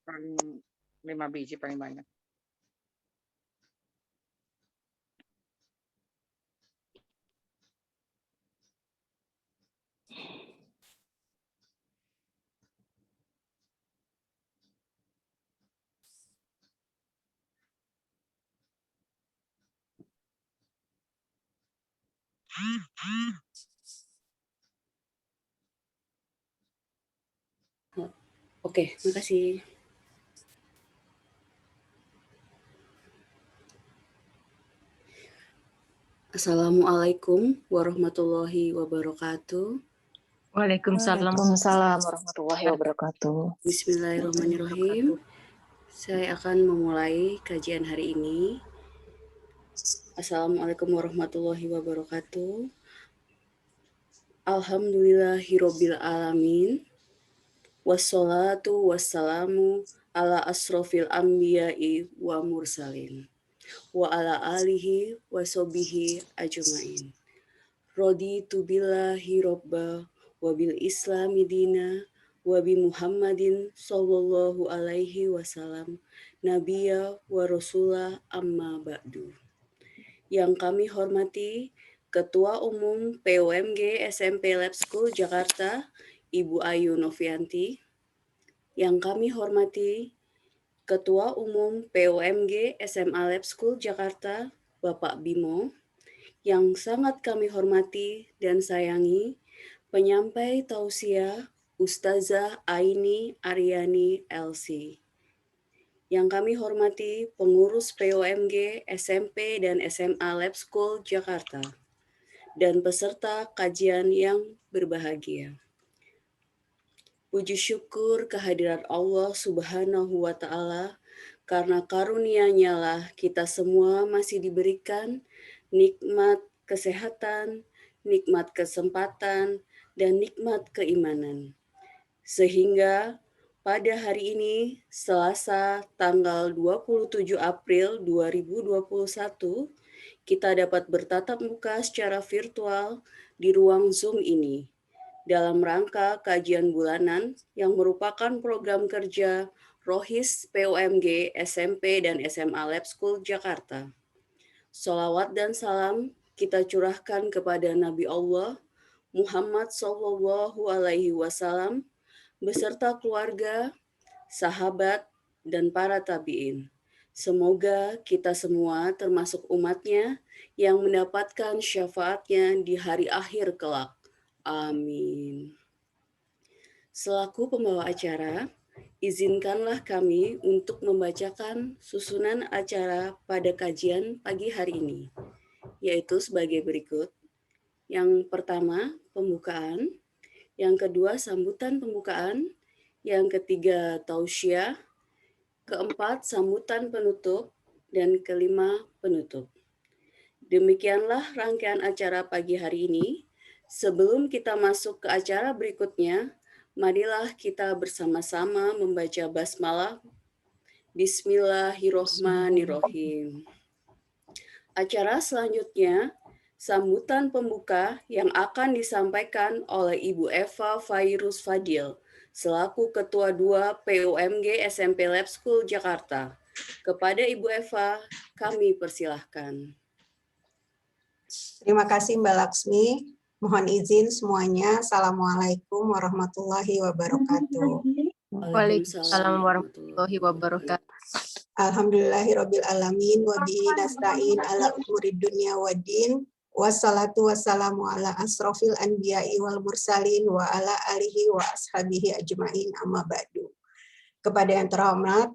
Paling 5 biji paling banyak. Oke, makasih. Assalamualaikum warahmatullahi wabarakatuh. Waalaikumsalam warahmatullahi wabarakatuh. Bismillahirrahmanirrahim. Saya akan memulai kajian hari ini. Assalamualaikum warahmatullahi wabarakatuh. Alhamdulillahirabbil alamin. Wassalatu wassalamu ala asrofil anbiya'i wa mursalin. Wa ala alihi wa sobihi ajmain. Raditu billahi robba wa bil islami dina wa bi Muhammadin sallallahu alaihi wasallam nabiyya wa rasulah amma ba'du. Yang kami hormati Ketua Umum PUMG SMP Lab School Jakarta, Ibu Ayu Novianti. Yang kami hormati Ketua Umum PUMG SMA Lab School Jakarta, Bapak Bimo. Yang sangat kami hormati dan sayangi penyampai tausiah Ustazah Aini Aryani LC. Yang kami hormati pengurus PUMG SMP dan SMA Lab School Jakarta dan peserta kajian yang berbahagia. Puji syukur kehadirat Allah Subhanahu wa Ta'ala, karena karunia-Nya lah kita semua masih diberikan nikmat kesehatan, nikmat kesempatan, dan nikmat keimanan. Sehingga pada hari ini, Selasa tanggal 27 April 2021, kita dapat bertatap muka secara virtual di ruang Zoom ini dalam rangka kajian bulanan yang merupakan program kerja Rohis PUMG SMP dan SMA Lab School Jakarta. Sholawat dan salam kita curahkan kepada Nabi Allah Muhammad Sallallahu Alaihi Wasallam beserta keluarga, sahabat, dan para tabi'in. Semoga kita semua termasuk umatnya yang mendapatkan syafaatnya di hari akhir kelak. Amin. Selaku pembawa acara, izinkanlah kami untuk membacakan susunan acara pada kajian pagi hari ini, yaitu sebagai berikut. Yang pertama, pembukaan. Yang kedua, sambutan pembukaan. Yang ketiga, tausiah. Keempat, sambutan penutup. Dan kelima, penutup. Demikianlah rangkaian acara pagi hari ini. Sebelum kita masuk ke acara berikutnya, marilah kita bersama-sama membaca basmalah. Bismillahirrohmanirrohim. Acara selanjutnya, sambutan pembuka yang akan disampaikan oleh Ibu Eva Fairuz Fadil, selaku Ketua 2 PUMG SMP Lab School Jakarta. Kepada Ibu Eva, kami persilahkan. Terima kasih Mbak Laksmi. Mohon izin semuanya. Assalamualaikum warahmatullahi wabarakatuh. Waalaikumsalam warahmatullahi wabarakatuh. Alhamdulillahirabbil alamin wa bihi nasta'in ala umuri dunya waddin. Wassalatu wassalamu ala asrofil anbiya'i wal mursalin wa ala alihi wa ashabihi ajmain amma ba'du. Kepada yang terhormat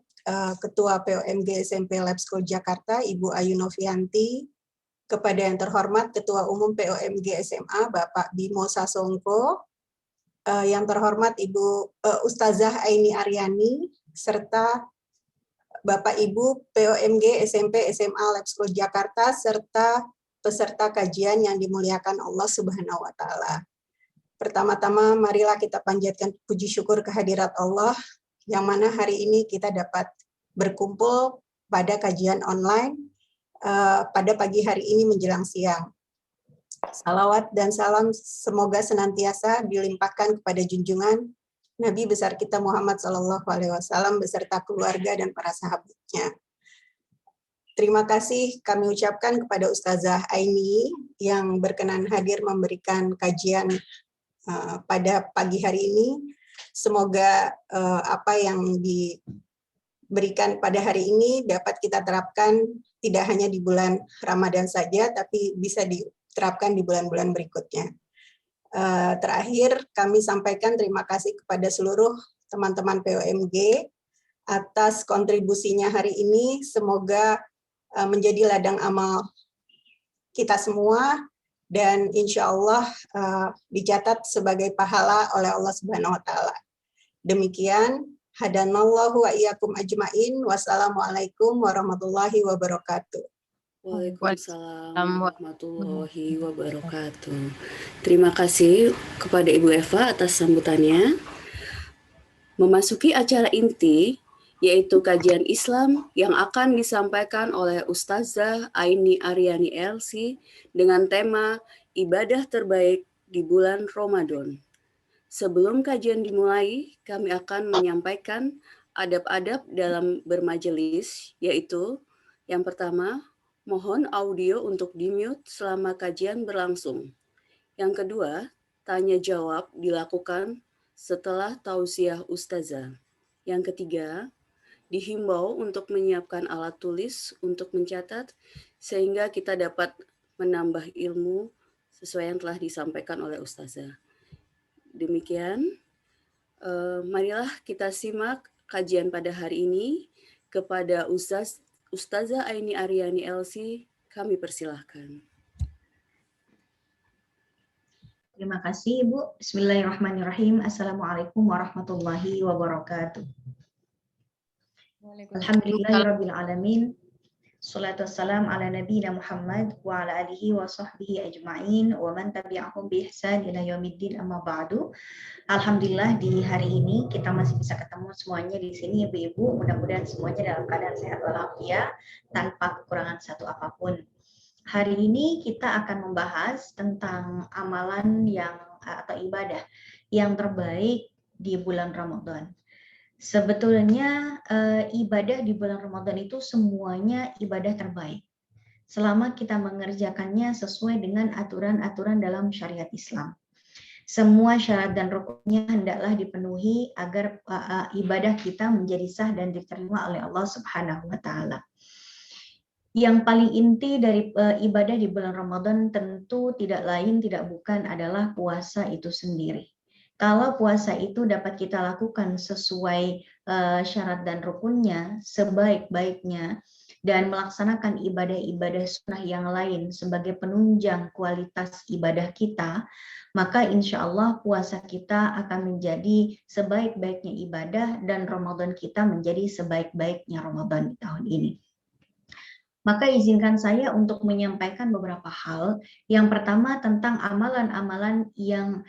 Ketua PUMG SMP Lab School Jakarta, Ibu Ayu Novianti. Kepada yang terhormat Ketua Umum PUMG SMA, Bapak Bimo Sasongko, yang terhormat Ibu Ustazah Aini Aryani, serta Bapak Ibu PUMG SMP SMA Lab School Jakarta, serta peserta kajian yang dimuliakan Allah Subhanahu wa Ta'ala. Pertama-tama, marilah kita panjatkan puji syukur kehadirat Allah, yang mana hari ini kita dapat berkumpul pada kajian online pada pagi hari ini menjelang siang. Salawat dan salam semoga senantiasa dilimpahkan kepada junjungan Nabi besar kita Muhammad SAW beserta keluarga dan para sahabatnya. Terima kasih kami ucapkan kepada Ustazah Aini yang berkenan hadir memberikan kajian pada pagi hari ini. Semoga apa yang diberikan pada hari ini dapat kita terapkan tidak hanya di bulan Ramadan saja, tapi bisa diterapkan di bulan-bulan berikutnya. Terakhir, kami sampaikan terima kasih kepada seluruh teman-teman POMG atas kontribusinya hari ini. Semoga menjadi ladang amal kita semua dan insya Allah dicatat sebagai pahala oleh Allah Subhanahu Wa Taala. Demikian, hadanallahu wa iyyakum ajmain. Wassalamualaikum warahmatullahi wabarakatuh. Waalaikumsalam warahmatullahi wabarakatuh. Terima kasih kepada Ibu Eva atas sambutannya. Memasuki acara inti, yaitu kajian Islam yang akan disampaikan oleh Ustazah Aini Aryani LC dengan tema Ibadah Terbaik di Bulan Ramadan. Sebelum kajian dimulai, kami akan menyampaikan adab-adab dalam bermajelis, yaitu yang pertama, mohon audio untuk di-mute selama kajian berlangsung. Yang kedua, tanya jawab dilakukan setelah tausiah Ustazah. Yang ketiga, dihimbau untuk menyiapkan alat tulis untuk mencatat sehingga kita dapat menambah ilmu sesuai yang telah disampaikan oleh Ustazah. Demikian, marilah kita simak kajian pada hari ini. Kepada Ustazah Aini Aryani LC, kami persilahkan. Terima kasih Ibu. Bismillahirrahmanirrahim. Assalamualaikum warahmatullahi wabarakatuh. Alhamdulillahirabbil alamin. Shalatu wassalam ala nabiyina Muhammad wa ala alihi wa sahbihi ajma'in wa man tabi'ahum bi ihsan ila yaumiddin amma ba'du. Alhamdulillah di hari ini kita masih bisa ketemu semuanya di sini Ibu-ibu. Mudah-mudahan semuanya dalam keadaan sehat walafiat tanpa kekurangan satu apapun. Hari ini kita akan membahas tentang amalan atau ibadah yang terbaik di bulan Ramadan. Sebetulnya ibadah di bulan Ramadan itu semuanya ibadah terbaik. Selama kita mengerjakannya sesuai dengan aturan-aturan dalam syariat Islam. Semua syarat dan rukunnya hendaklah dipenuhi agar ibadah kita menjadi sah dan diterima oleh Allah Subhanahu wa Ta'ala. Yang paling inti dari ibadah di bulan Ramadan tentu tidak lain tidak bukan adalah puasa itu sendiri. Kalau puasa itu dapat kita lakukan sesuai syarat dan rukunnya, sebaik-baiknya, dan melaksanakan ibadah-ibadah sunnah yang lain sebagai penunjang kualitas ibadah kita, maka insya Allah puasa kita akan menjadi sebaik-baiknya ibadah dan Ramadan kita menjadi sebaik-baiknya Ramadan di tahun ini. Maka izinkan saya untuk menyampaikan beberapa hal. Yang pertama tentang amalan-amalan yang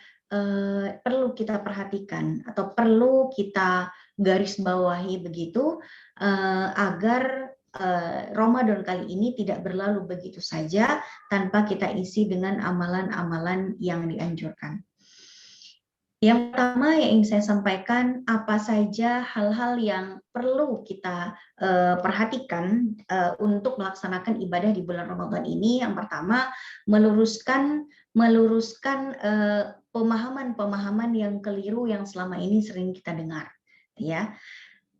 perlu kita perhatikan atau perlu kita garis bawahi begitu agar Ramadan kali ini tidak berlalu begitu saja tanpa kita isi dengan amalan-amalan yang dianjurkan. Yang pertama yang ingin saya sampaikan, apa saja hal-hal yang perlu kita perhatikan untuk melaksanakan ibadah di bulan Ramadan ini. Yang pertama, meluruskan pemahaman-pemahaman yang keliru yang selama ini sering kita dengar. Ya,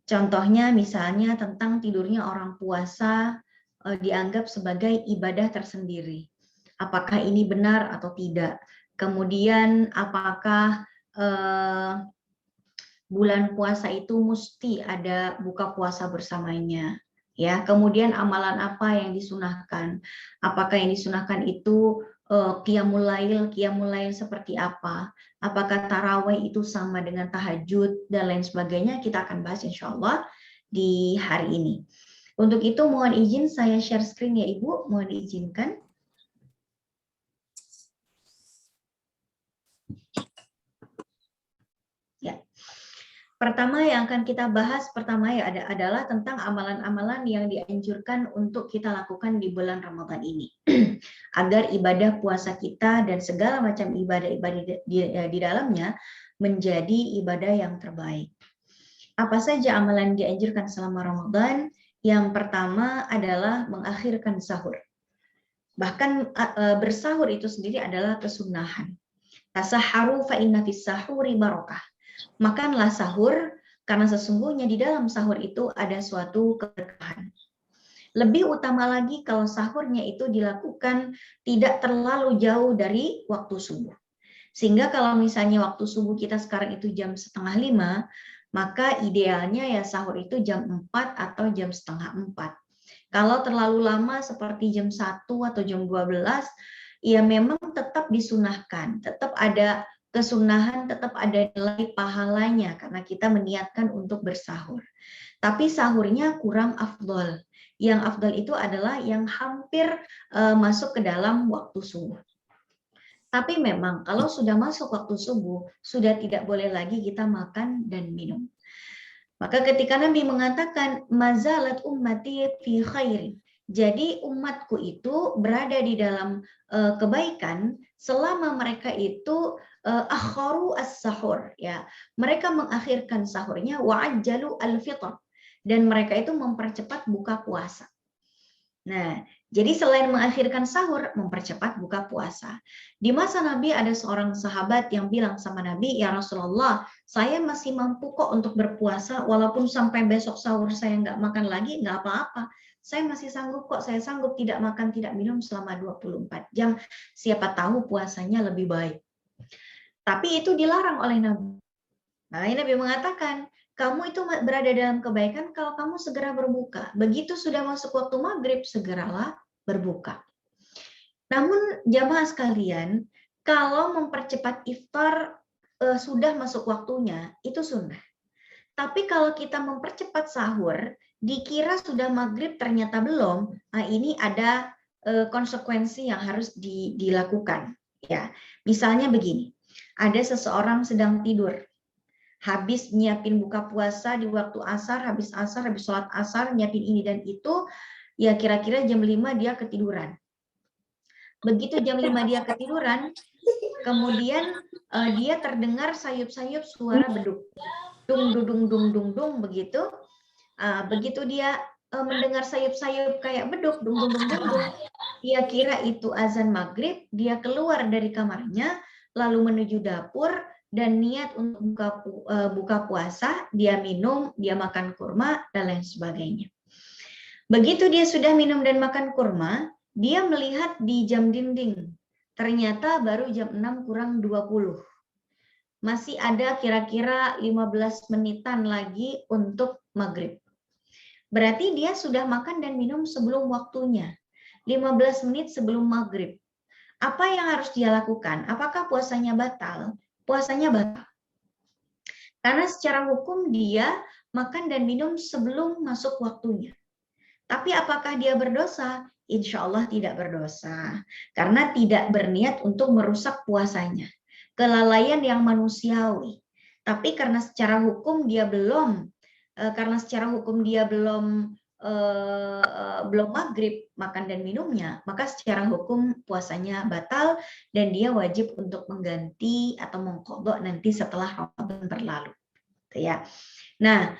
contohnya misalnya tentang tidurnya orang puasa dianggap sebagai ibadah tersendiri. Apakah ini benar atau tidak? Kemudian apakah bulan puasa itu mesti ada buka puasa bersamanya, ya. Kemudian amalan apa yang disunahkan? Apakah yang disunahkan itu qiyamul lail seperti apa? Apakah tarawih itu sama dengan tahajud dan lain sebagainya? Kita akan bahas insya Allah di hari ini. Untuk itu mohon izin saya share screen ya Ibu, mohon diizinkan. Pertama yang akan kita bahas adalah tentang amalan-amalan yang dianjurkan untuk kita lakukan di bulan Ramadan ini. Agar ibadah puasa kita dan segala macam ibadah-ibadah di dalamnya menjadi ibadah yang terbaik. Apa saja amalan dianjurkan selama Ramadan? Yang pertama adalah mengakhirkan sahur. Bahkan bersahur itu sendiri adalah kesunahan. Tasahharu fa inna fis sahuri barakah. Makanlah sahur karena sesungguhnya di dalam sahur itu ada suatu keberkahan. Lebih utama lagi kalau sahurnya itu dilakukan tidak terlalu jauh dari waktu subuh. Sehingga kalau misalnya waktu subuh kita sekarang itu jam 4:30, maka idealnya ya sahur itu jam 4 atau jam 3:30. Kalau terlalu lama seperti jam 1 atau jam 12, ya memang tetap disunahkan, tetap ada kesunahan, tetap ada nilai pahalanya karena kita meniatkan untuk bersahur. Tapi sahurnya kurang afdol. Yang afdol itu adalah yang hampir masuk ke dalam waktu subuh. Tapi memang kalau sudah masuk waktu subuh, sudah tidak boleh lagi kita makan dan minum. Maka ketika Nabi mengatakan, mazalat ummati fi khairin. Jadi umatku itu berada di dalam kebaikan selama mereka itu akharu as-sahur. Ya. Mereka mengakhirkan sahurnya, wa'ajjalu al-fitr. Dan mereka itu mempercepat buka puasa. Nah, jadi selain mengakhirkan sahur, mempercepat buka puasa. Di masa Nabi ada seorang sahabat yang bilang sama Nabi, ya Rasulullah, saya masih mampu kok untuk berpuasa, walaupun sampai besok sahur saya nggak makan lagi, nggak apa-apa. Saya masih sanggup kok, saya sanggup tidak makan, tidak minum selama 24 jam. Siapa tahu puasanya lebih baik. Tapi itu dilarang oleh Nabi. Nah, Nabi mengatakan, kamu itu berada dalam kebaikan kalau kamu segera berbuka. Begitu sudah masuk waktu maghrib, segeralah berbuka. Namun jamaah sekalian, kalau mempercepat iftar sudah masuk waktunya, itu sunnah. Tapi kalau kita mempercepat sahur, dikira sudah maghrib ternyata belum, nah ini ada konsekuensi yang harus dilakukan. Ya, misalnya begini, ada seseorang sedang tidur. Habis nyiapin buka puasa di waktu asar, habis sholat asar, nyiapin ini dan itu, ya kira-kira jam 5 dia ketiduran. Begitu jam 5 dia ketiduran, kemudian dia terdengar sayup-sayup suara beduk. Dung, dung, dung, dung, dung, begitu. Begitu dia mendengar sayup-sayup kayak beduk, dung, dung, dung, dung, dung, dia kira itu azan maghrib, dia keluar dari kamarnya, lalu menuju dapur, dan niat untuk buka puasa, dia minum, dia makan kurma, dan lain sebagainya. Begitu dia sudah minum dan makan kurma, dia melihat di jam dinding. Ternyata baru jam 6:20. Masih ada kira-kira 15 menitan lagi untuk maghrib. Berarti dia sudah makan dan minum sebelum waktunya. 15 menit sebelum maghrib. Apa yang harus dia lakukan? Apakah puasanya batal? Puasanya batal. Karena secara hukum dia makan dan minum sebelum masuk waktunya. Tapi apakah dia berdosa? Insya Allah tidak berdosa. Karena tidak berniat untuk merusak puasanya. Kelalaian yang manusiawi. Tapi karena secara hukum dia belum maghrib makan dan minumnya, maka secara hukum puasanya batal dan dia wajib untuk mengganti atau mengqadha nanti setelah Ramadan berlalu. Ya. Nah,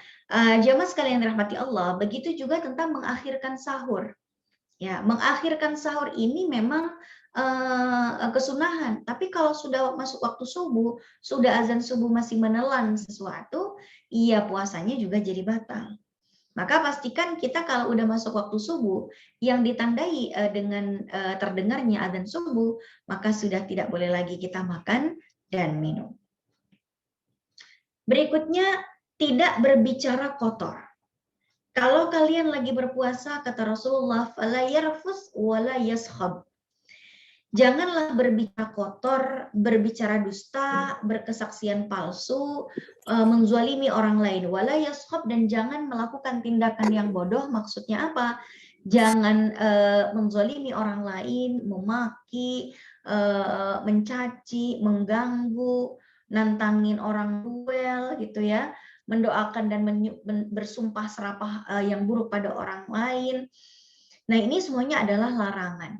jamaah sekalian dirahmati Allah, begitu juga tentang mengakhirkan sahur. Ya, mengakhirkan sahur ini memang kesunahan. Tapi kalau sudah masuk waktu subuh, sudah azan subuh masih menelan sesuatu, iya puasanya juga jadi batal. Maka pastikan kita kalau udah masuk waktu subuh yang ditandai dengan terdengarnya adzan subuh, maka sudah tidak boleh lagi kita makan dan minum. Berikutnya, tidak berbicara kotor. Kalau kalian lagi berpuasa, kata Rasulullah, fala yarfus wala yaskhab. Janganlah berbicara kotor, berbicara dusta, berkesaksian palsu, menzalimi orang lain. Wala yaskhab, dan jangan melakukan tindakan yang bodoh. Maksudnya apa? Jangan menzalimi orang lain, memaki, mencaci, mengganggu, nantangin orang duel, gitu ya, mendoakan dan bersumpah serapah yang buruk pada orang lain. Nah, ini semuanya adalah larangan.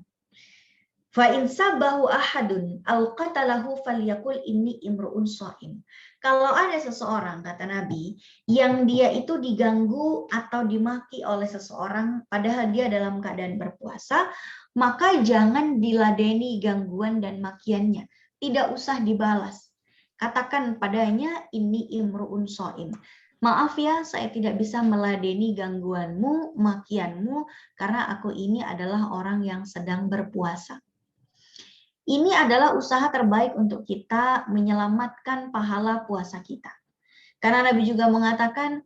Fa in sabahu ahadun au qatalahu falyakul inni imru'un shaim. Kalau ada seseorang, kata Nabi, yang dia itu diganggu atau dimaki oleh seseorang padahal dia dalam keadaan berpuasa, maka jangan diladeni gangguan dan makiannya. Tidak usah dibalas. Katakan padanya ini imru'un shaim. Maaf ya, saya tidak bisa meladeni gangguanmu, makianmu, karena aku ini adalah orang yang sedang berpuasa. Ini adalah usaha terbaik untuk kita menyelamatkan pahala puasa kita. Karena Nabi juga mengatakan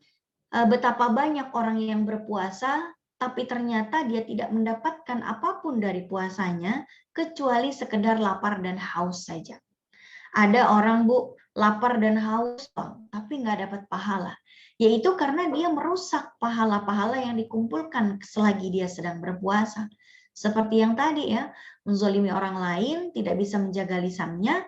betapa banyak orang yang berpuasa, tapi ternyata dia tidak mendapatkan apapun dari puasanya, kecuali sekedar lapar dan haus saja. Ada orang, Bu, lapar dan haus, tapi nggak dapat pahala. Yaitu karena dia merusak pahala-pahala yang dikumpulkan selagi dia sedang berpuasa. Seperti yang tadi ya, menzolimi orang lain, tidak bisa menjaga lisannya,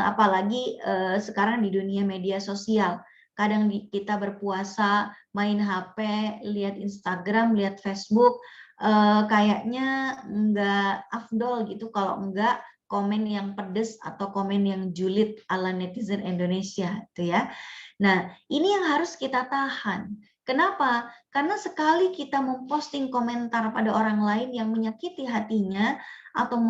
apalagi sekarang di dunia media sosial. Kadang kita berpuasa, main HP, lihat Instagram, lihat Facebook, kayaknya nggak afdol gitu kalau enggak komen yang pedes atau komen yang julid ala netizen Indonesia, gitu ya. Nah, ini yang harus kita tahan. Kenapa? Karena sekali kita memposting komentar pada orang lain yang menyakiti hatinya atau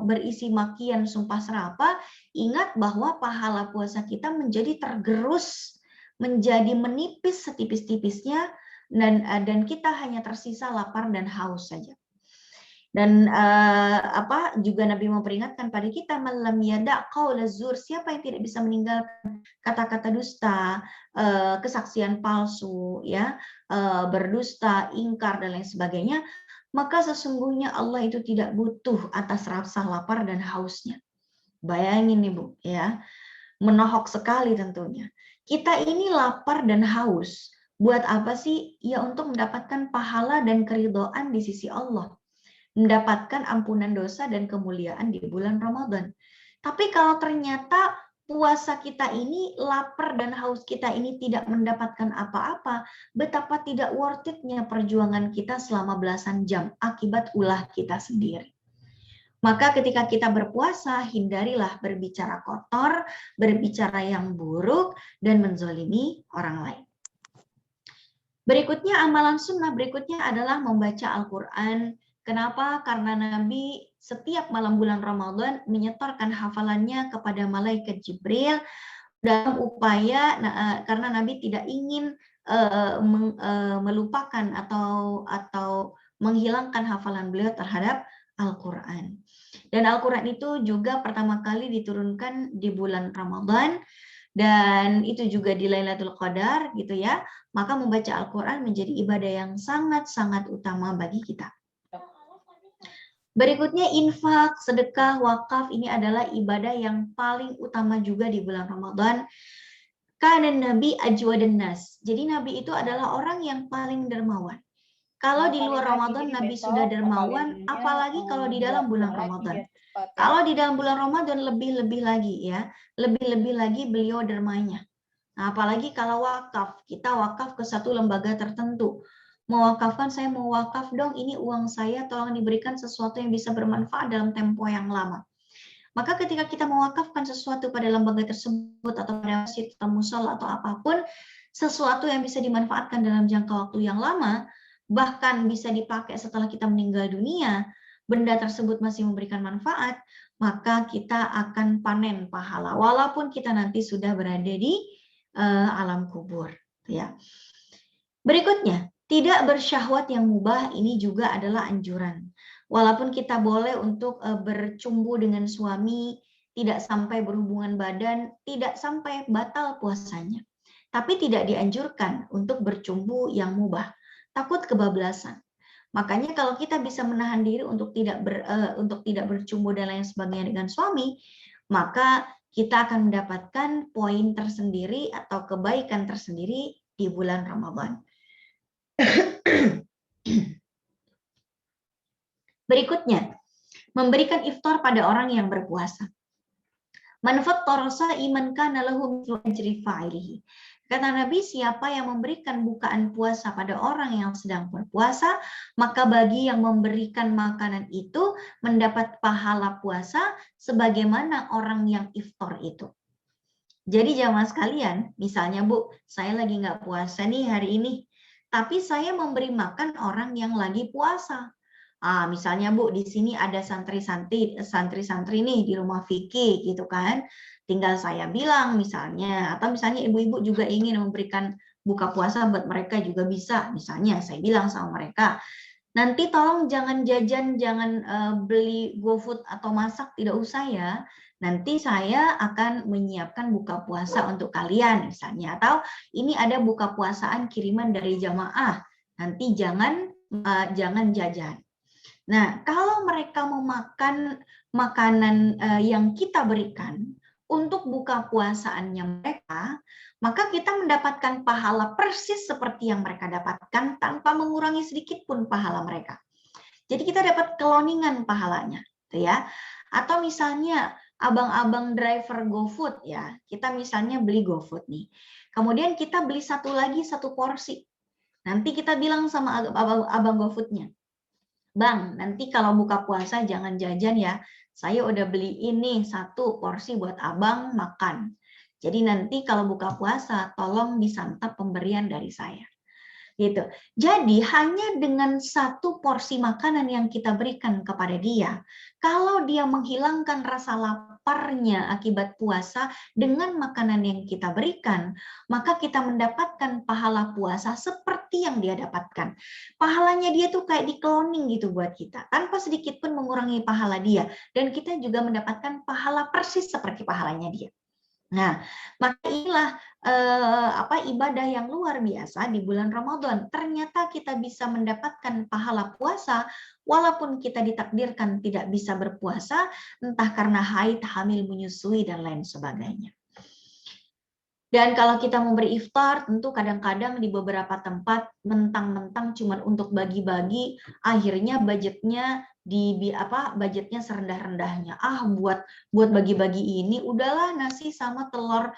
berisi makian sumpah serapah, ingat bahwa pahala puasa kita menjadi tergerus, menjadi menipis setipis-tipisnya, dan kita hanya tersisa lapar dan haus saja. Dan juga Nabi memperingatkan pada kita, malam yada qaula zur, siapa yang tidak bisa meninggalkan kata-kata dusta, kesaksian palsu, ya, berdusta, ingkar dan lain sebagainya, maka sesungguhnya Allah itu tidak butuh atas rasa lapar dan hausnya. Bayangin nih Bu, ya, menohok sekali tentunya. Kita ini lapar dan haus, buat apa sih? Ya untuk mendapatkan pahala dan keridhaan di sisi Allah, mendapatkan ampunan dosa dan kemuliaan di bulan Ramadan. Tapi kalau ternyata puasa kita ini, lapar dan haus kita ini tidak mendapatkan apa-apa, betapa tidak worth it-nya perjuangan kita selama belasan jam akibat ulah kita sendiri. Maka ketika kita berpuasa, hindarilah berbicara kotor, berbicara yang buruk, dan menzolimi orang lain. Berikutnya, amalan sunnah berikutnya adalah membaca Al-Quran. Kenapa? Karena Nabi setiap malam bulan Ramadan menyetorkan hafalannya kepada malaikat Jibril dalam upaya, karena Nabi tidak ingin melupakan atau menghilangkan hafalan beliau terhadap Al-Quran. Dan Al-Quran itu juga pertama kali diturunkan di bulan Ramadan, dan itu juga di Lailatul Qadar gitu ya. Maka membaca Al-Quran menjadi ibadah yang sangat-sangat utama bagi kita. Berikutnya infak, sedekah, wakaf, ini adalah ibadah yang paling utama juga di bulan Ramadan. Karena Nabi ajwadan nas. Jadi Nabi itu adalah orang yang paling dermawan. Kalau di luar Ramadan Nabi sudah dermawan, apalagi kalau di dalam bulan Ramadan. Kalau di dalam bulan Ramadan lebih-lebih lagi ya, lebih-lebih lagi beliau dermanya. Nah, apalagi kalau wakaf, kita wakaf ke satu lembaga tertentu. Mewakafkan, saya mau wakaf dong, ini uang saya, tolong diberikan sesuatu yang bisa bermanfaat dalam tempo yang lama. Maka ketika kita mewakafkan sesuatu pada lembaga tersebut atau pada masjid atau musola atau apapun, sesuatu yang bisa dimanfaatkan dalam jangka waktu yang lama, bahkan bisa dipakai setelah kita meninggal dunia, benda tersebut masih memberikan manfaat, maka kita akan panen pahala walaupun kita nanti sudah berada di alam kubur, ya. Berikutnya, tidak bersyahwat yang mubah, ini juga adalah anjuran. Walaupun kita boleh untuk bercumbu dengan suami, tidak sampai berhubungan badan, tidak sampai batal puasanya. Tapi tidak dianjurkan untuk bercumbu yang mubah, takut kebablasan. Makanya kalau kita bisa menahan diri untuk tidak bercumbu dan lain sebagainya dengan suami, maka kita akan mendapatkan poin tersendiri atau kebaikan tersendiri di bulan Ramadan. Berikutnya, memberikan iftar pada orang yang berpuasa. Man fattara sha'iman kana lahu mithlu ajri fa'ilihi. Kata Nabi, siapa yang memberikan bukaan puasa pada orang yang sedang berpuasa, maka bagi yang memberikan makanan itu mendapat pahala puasa sebagaimana orang yang iftar itu. Jadi jamaah sekalian, misalnya Bu, saya lagi nggak puasa nih hari ini, tapi saya memberi makan orang yang lagi puasa. Misalnya Bu, di sini ada santri-santri nih di rumah Vicky gitu kan. Tinggal saya bilang misalnya, atau misalnya ibu-ibu juga ingin memberikan buka puasa buat mereka juga bisa. Misalnya saya bilang sama mereka, nanti tolong jangan jajan, jangan beli GoFood atau masak, tidak usah ya. Nanti saya akan menyiapkan buka puasa untuk kalian misalnya. Atau ini ada buka puasaan kiriman dari jamaah. Nanti jangan jajan. Nah, kalau mereka memakan makanan yang kita berikan untuk buka puasaannya mereka, maka kita mendapatkan pahala persis seperti yang mereka dapatkan tanpa mengurangi sedikit pun pahala mereka. Jadi kita dapat keloningan pahalanya, gitu ya. Atau misalnya abang-abang driver GoFood ya, kita misalnya beli GoFood nih. Kemudian kita beli satu porsi. Nanti kita bilang sama abang GoFoodnya, Bang, nanti kalau buka puasa jangan jajan ya. Saya udah beli ini 1 porsi buat abang makan. Jadi nanti kalau buka puasa tolong disantap pemberian dari saya. Gitu. Jadi hanya dengan 1 porsi makanan yang kita berikan kepada dia, kalau dia menghilangkan rasa laparnya akibat puasa dengan makanan yang kita berikan, maka kita mendapatkan pahala puasa seperti yang dia dapatkan. Pahalanya dia tuh kayak di-cloning gitu buat kita, tanpa sedikit pun mengurangi pahala dia, dan kita juga mendapatkan pahala persis seperti pahalanya dia. Nah, maka inilah ibadah yang luar biasa di bulan Ramadan. Ternyata kita bisa mendapatkan pahala puasa walaupun kita ditakdirkan tidak bisa berpuasa, entah karena haid, hamil, menyusui dan lain sebagainya. Dan kalau kita mau beriftar, tentu kadang-kadang di beberapa tempat mentang-mentang cuma untuk bagi-bagi, akhirnya budgetnya budgetnya serendah-rendahnya. Buat bagi-bagi ini udahlah nasi sama telur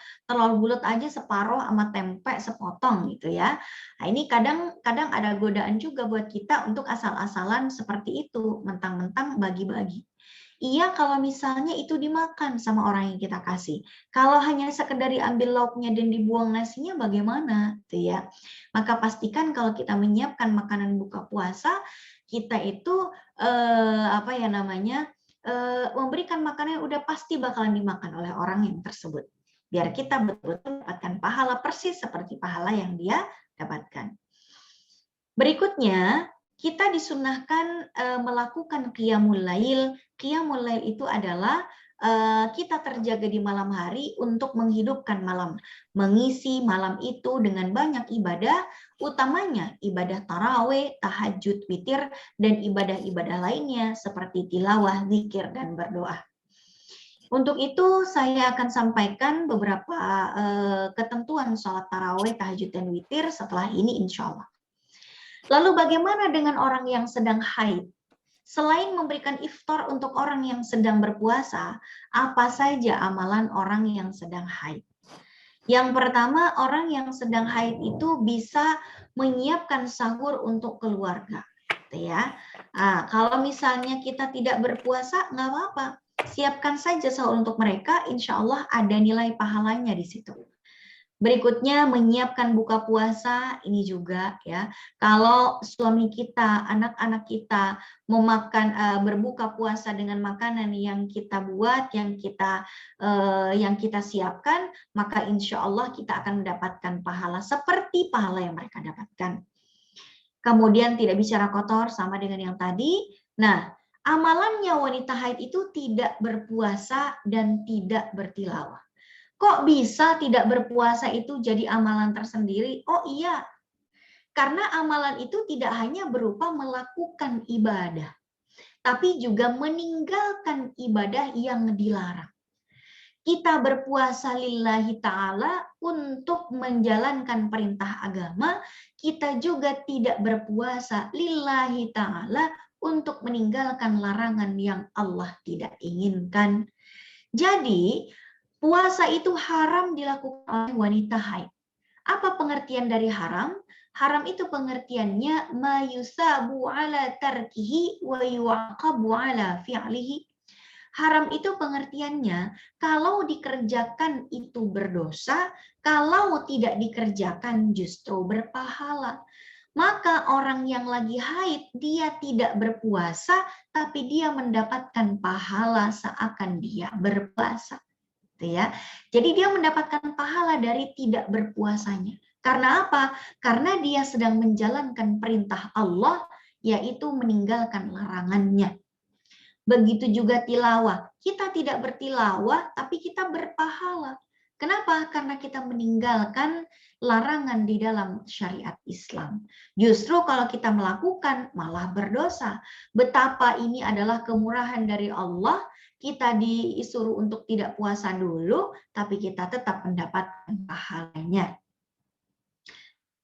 bulat aja separuh sama tempe sepotong gitu ya. Nah, ini kadang ada godaan juga buat kita untuk asal-asalan seperti itu, mentang-mentang bagi-bagi. Iya kalau misalnya itu dimakan sama orang yang kita kasih. Kalau hanya sekedar diambil lauknya dan dibuang nasinya bagaimana? Gitu ya. Maka pastikan kalau kita menyiapkan makanan buka puasa, kita itu memberikan makanan yang udah pasti bakalan dimakan oleh orang yang tersebut. Biar kita betul-betul mendapatkan pahala persis seperti pahala yang dia dapatkan. Berikutnya, kita disunahkan melakukan qiyamul lail. Qiyamul lail itu adalah kita terjaga di malam hari untuk menghidupkan malam, mengisi malam itu dengan banyak ibadah, utamanya ibadah tarawih, tahajud, witir, dan ibadah-ibadah lainnya seperti tilawah, zikir, dan berdoa. Untuk itu saya akan sampaikan beberapa ketentuan sholat tarawih, tahajud, dan witir setelah ini insya Allah. Lalu bagaimana dengan orang yang sedang haid? Selain memberikan iftar untuk orang yang sedang berpuasa, apa saja amalan orang yang sedang haid? Yang pertama, orang yang sedang haid itu bisa menyiapkan sahur untuk keluarga. Ya. Kalau misalnya kita tidak berpuasa, nggak apa-apa. Siapkan saja sahur untuk mereka, insya Allah ada nilai pahalanya di situ. Berikutnya menyiapkan buka puasa, ini juga ya. Kalau suami kita, anak-anak kita berbuka puasa dengan makanan yang kita buat, yang kita siapkan, maka insya Allah kita akan mendapatkan pahala seperti pahala yang mereka dapatkan. Kemudian tidak bicara kotor sama dengan yang tadi. Nah, amalannya wanita haid itu tidak berpuasa dan tidak bertilawah. Kok bisa tidak berpuasa itu jadi amalan tersendiri? Oh iya, karena amalan itu tidak hanya berupa melakukan ibadah, tapi juga meninggalkan ibadah yang dilarang. Kita berpuasa lillahi ta'ala untuk menjalankan perintah agama, kita juga tidak berpuasa lillahi ta'ala untuk meninggalkan larangan yang Allah tidak inginkan. Jadi, Puasa itu haram dilakukan oleh wanita haid. Apa pengertian dari haram? Haram itu pengertiannya mayusabu ala tarkihi wa yu'aqabu ala fi'lihi. Haram itu pengertiannya kalau dikerjakan itu berdosa, kalau tidak dikerjakan justru berpahala. Maka orang yang lagi haid, dia tidak berpuasa, tapi dia mendapatkan pahala seakan dia berpuasa. Ya. Jadi dia mendapatkan pahala dari tidak berpuasanya. Karena apa? Karena dia sedang menjalankan perintah Allah, yaitu meninggalkan larangannya. Begitu juga tilawah. Kita tidak bertilawah, tapi kita berpahala. Kenapa? Karena kita meninggalkan larangan di dalam syariat Islam. Justru kalau kita melakukan, malah berdosa. Betapa ini adalah kemurahan dari Allah. Kita disuruh untuk tidak puasa dulu, tapi kita tetap mendapatkan pahalanya.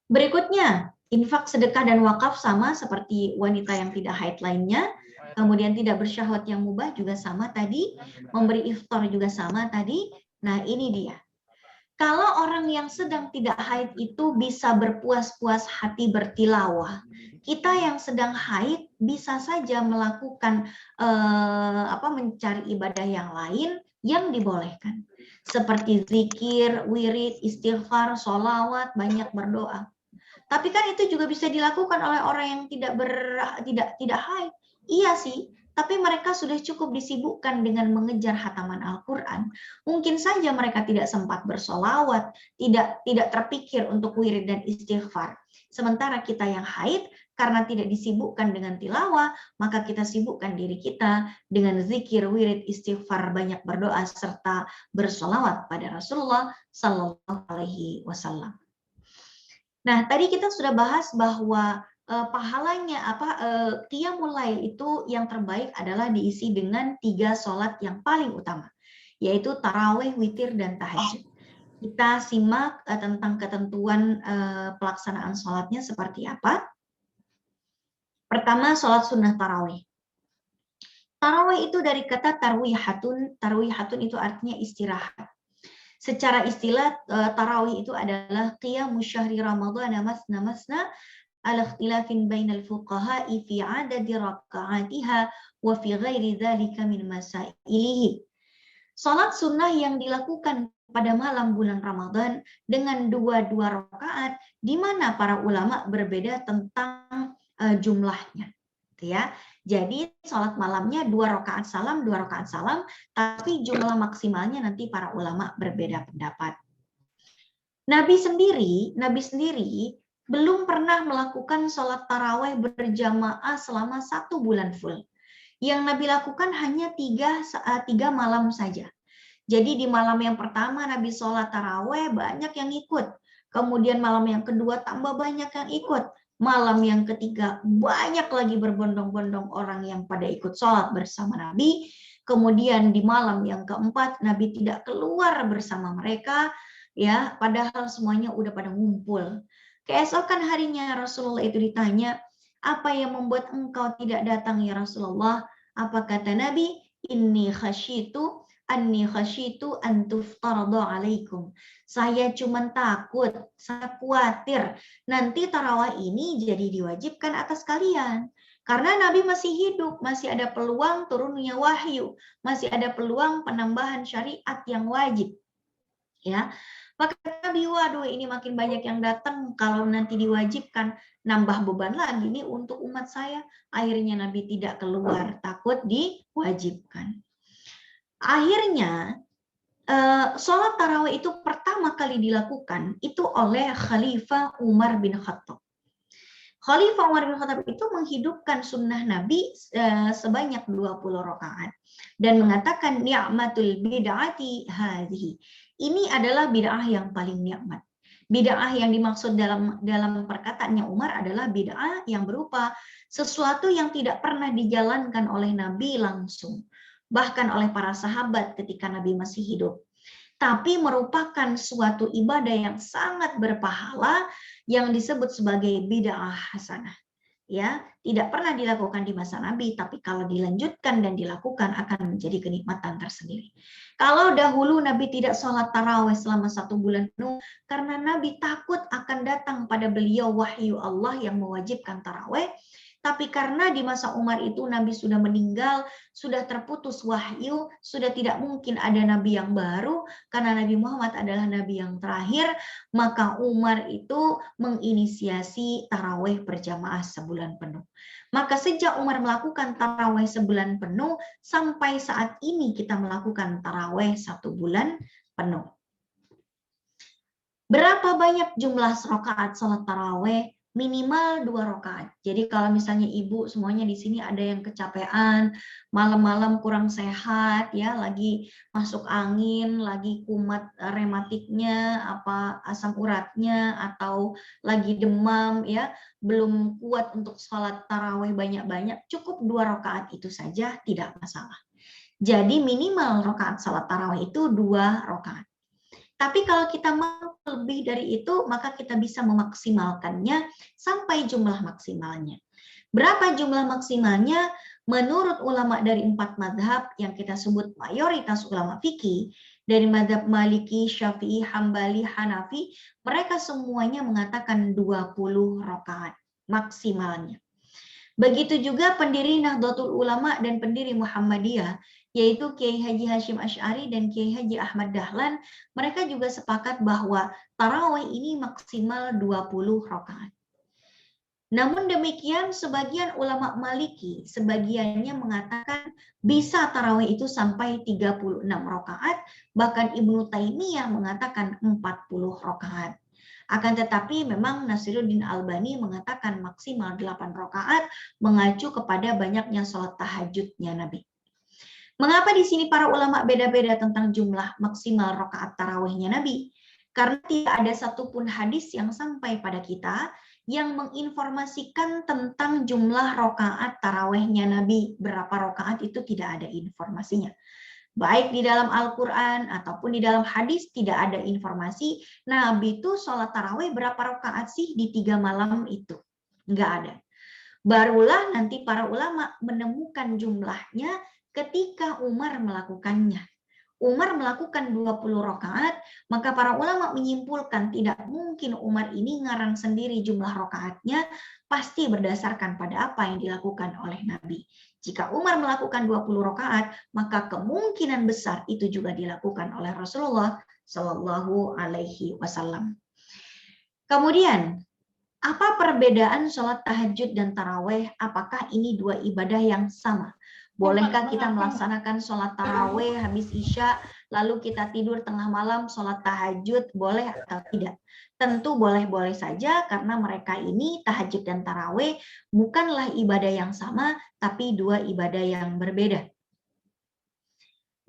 Berikutnya, infak, sedekah, dan wakaf sama seperti wanita yang tidak haid lainnya. Kemudian tidak bersyahwat yang mubah juga sama tadi. Memberi iftar juga sama tadi. Nah ini dia. Kalau orang yang sedang tidak haid itu bisa berpuas-puas hati bertilawah. Kita yang sedang haid bisa saja melakukan mencari ibadah yang lain yang dibolehkan. Seperti zikir, wirid, istighfar, sholawat, banyak berdoa. Tapi kan itu juga bisa dilakukan oleh orang yang tidak haid. Iya sih, tapi mereka sudah cukup disibukkan dengan mengejar hataman Al-Quran. Mungkin saja mereka tidak sempat bersolawat, tidak terpikir untuk wirid dan istighfar. Sementara kita yang haid, karena tidak disibukkan dengan tilawah, maka kita sibukkan diri kita dengan zikir, wirid, istighfar, banyak berdoa, serta bersolawat pada Rasulullah Sallallahu Alaihi Wasallam. Nah, tadi kita sudah bahas bahwa pahalanya qiyamul lail itu yang terbaik adalah diisi dengan 3 sholat yang paling utama, yaitu tarawih, witir, dan tahajud. Kita simak tentang ketentuan pelaksanaan sholatnya seperti apa. Pertama, sholat sunnah tarawih. Tarawih itu dari kata tarwihatun. Tarwihatun itu artinya istirahat. Secara istilah tarawih itu adalah qiyamus syahri ramadhan masna ala ikhtilafin bainal fuqaha'i fi adadi raka'atiha wa fi ghairi dzalika min masailihi. Salat sunnah yang dilakukan pada malam bulan Ramadan dengan 2 rakaat, di mana para ulama berbeda tentang jumlahnya. Ya. Jadi salat malamnya 2 rakaat salam, tapi jumlah maksimalnya nanti para ulama berbeda pendapat. Nabi sendiri belum pernah melakukan sholat taraweh berjamaah selama 1 bulan full. Yang Nabi lakukan hanya 3 malam saja. Jadi di malam yang pertama Nabi sholat taraweh banyak yang ikut. Kemudian malam yang kedua tambah banyak yang ikut. Malam yang ketiga banyak lagi berbondong-bondong orang yang pada ikut sholat bersama Nabi. Kemudian di malam yang keempat Nabi tidak keluar bersama mereka, ya, padahal semuanya udah pada ngumpul. Keesokan harinya Rasulullah itu ditanya, apa yang membuat engkau tidak datang ya Rasulullah? Apa kata Nabi? Inni khasyitu an tuftarada alaikum. Saya cuma takut, saya khawatir nanti tarawih ini jadi diwajibkan atas kalian. Karena Nabi masih hidup, masih ada peluang turunnya wahyu, masih ada peluang penambahan syariat yang wajib. Ya. Maka Nabi, waduh ini makin banyak yang datang, kalau nanti diwajibkan nambah beban lagi nih untuk umat saya. Akhirnya Nabi tidak keluar, takut diwajibkan. Akhirnya sholat tarawih itu pertama kali dilakukan itu oleh Khalifah Umar bin Khattab. Khalifah Umar bin Khattab itu menghidupkan sunnah Nabi sebanyak 20 rakaat dan mengatakan ni'matul bid'ati hadhihi. Ini adalah bid'ah yang paling nikmat. Bid'ah yang dimaksud dalam perkataannya Umar adalah bid'ah yang berupa sesuatu yang tidak pernah dijalankan oleh Nabi langsung, bahkan oleh para sahabat ketika Nabi masih hidup. Tapi merupakan suatu ibadah yang sangat berpahala yang disebut sebagai bid'ah hasanah. ya, tidak pernah dilakukan di masa Nabi, tapi kalau dilanjutkan dan dilakukan akan menjadi kenikmatan tersendiri. Kalau dahulu Nabi tidak sholat taraweh selama 1 bulan penuh, karena Nabi takut akan datang pada beliau wahyu Allah yang mewajibkan taraweh, tapi karena di masa Umar itu Nabi sudah meninggal, sudah terputus wahyu, sudah tidak mungkin ada Nabi yang baru, karena Nabi Muhammad adalah Nabi yang terakhir, maka Umar itu menginisiasi taraweh berjamaah sebulan penuh. Maka sejak Umar melakukan taraweh sebulan penuh, sampai saat ini kita melakukan taraweh 1 bulan penuh. Berapa banyak jumlah rakaat sholat taraweh? Minimal 2 rakaat. Jadi kalau misalnya ibu semuanya di sini ada yang kecapean, malam-malam kurang sehat, ya, lagi masuk angin, lagi kumat rematiknya, apa asam uratnya, atau lagi demam, ya, belum kuat untuk sholat taraweh banyak-banyak, cukup 2 rakaat itu saja, tidak masalah. Jadi minimal rakaat sholat taraweh itu 2 rakaat. Tapi kalau kita mau lebih dari itu, maka kita bisa memaksimalkannya sampai jumlah maksimalnya. Berapa jumlah maksimalnya? Menurut ulama dari 4 madhab yang kita sebut mayoritas ulama fikih, dari madhab Maliki, Syafi'i, Hambali, Hanafi, mereka semuanya mengatakan 20 rakaat maksimalnya. Begitu juga pendiri Nahdlatul Ulama dan pendiri Muhammadiyah, yaitu Kiai Haji Hashim Asy'ari dan Kiai Haji Ahmad Dahlan, mereka juga sepakat bahwa tarawih ini maksimal 20 rakaat. Namun demikian sebagian ulama Maliki, sebagiannya mengatakan bisa tarawih itu sampai 36 rakaat, bahkan Ibnu Taimiyah mengatakan 40 rakaat. Akan tetapi memang Nasiruddin Albani mengatakan maksimal 8 rakaat, mengacu kepada banyaknya sholat tahajudnya Nabi. Mengapa di sini para ulama beda-beda tentang jumlah maksimal rakaat tarawihnya Nabi? Karena tidak ada satupun hadis yang sampai pada kita yang menginformasikan tentang jumlah rakaat tarawihnya Nabi. Berapa rakaat itu tidak ada informasinya. Baik di dalam Al-Quran ataupun di dalam hadis tidak ada informasi Nabi itu sholat tarawih berapa rakaat sih di 3 malam itu. Nggak ada. Barulah nanti para ulama menemukan jumlahnya ketika Umar melakukannya. Umar melakukan 20 rakaat, maka para ulama menyimpulkan tidak mungkin Umar ini ngarang sendiri jumlah rakaatnya, pasti berdasarkan pada apa yang dilakukan oleh Nabi. Jika Umar melakukan 20 rakaat, maka kemungkinan besar itu juga dilakukan oleh Rasulullah Shallallahu Alaihi Wasallam. Kemudian, apa perbedaan sholat tahajud dan taraweh? Apakah ini 2 ibadah yang sama? Bolehkah kita melaksanakan sholat taraweh habis isya, lalu kita tidur tengah malam sholat tahajud, boleh atau tidak? Tentu boleh-boleh saja, karena mereka ini tahajud dan taraweh bukanlah ibadah yang sama, tapi 2 ibadah yang berbeda.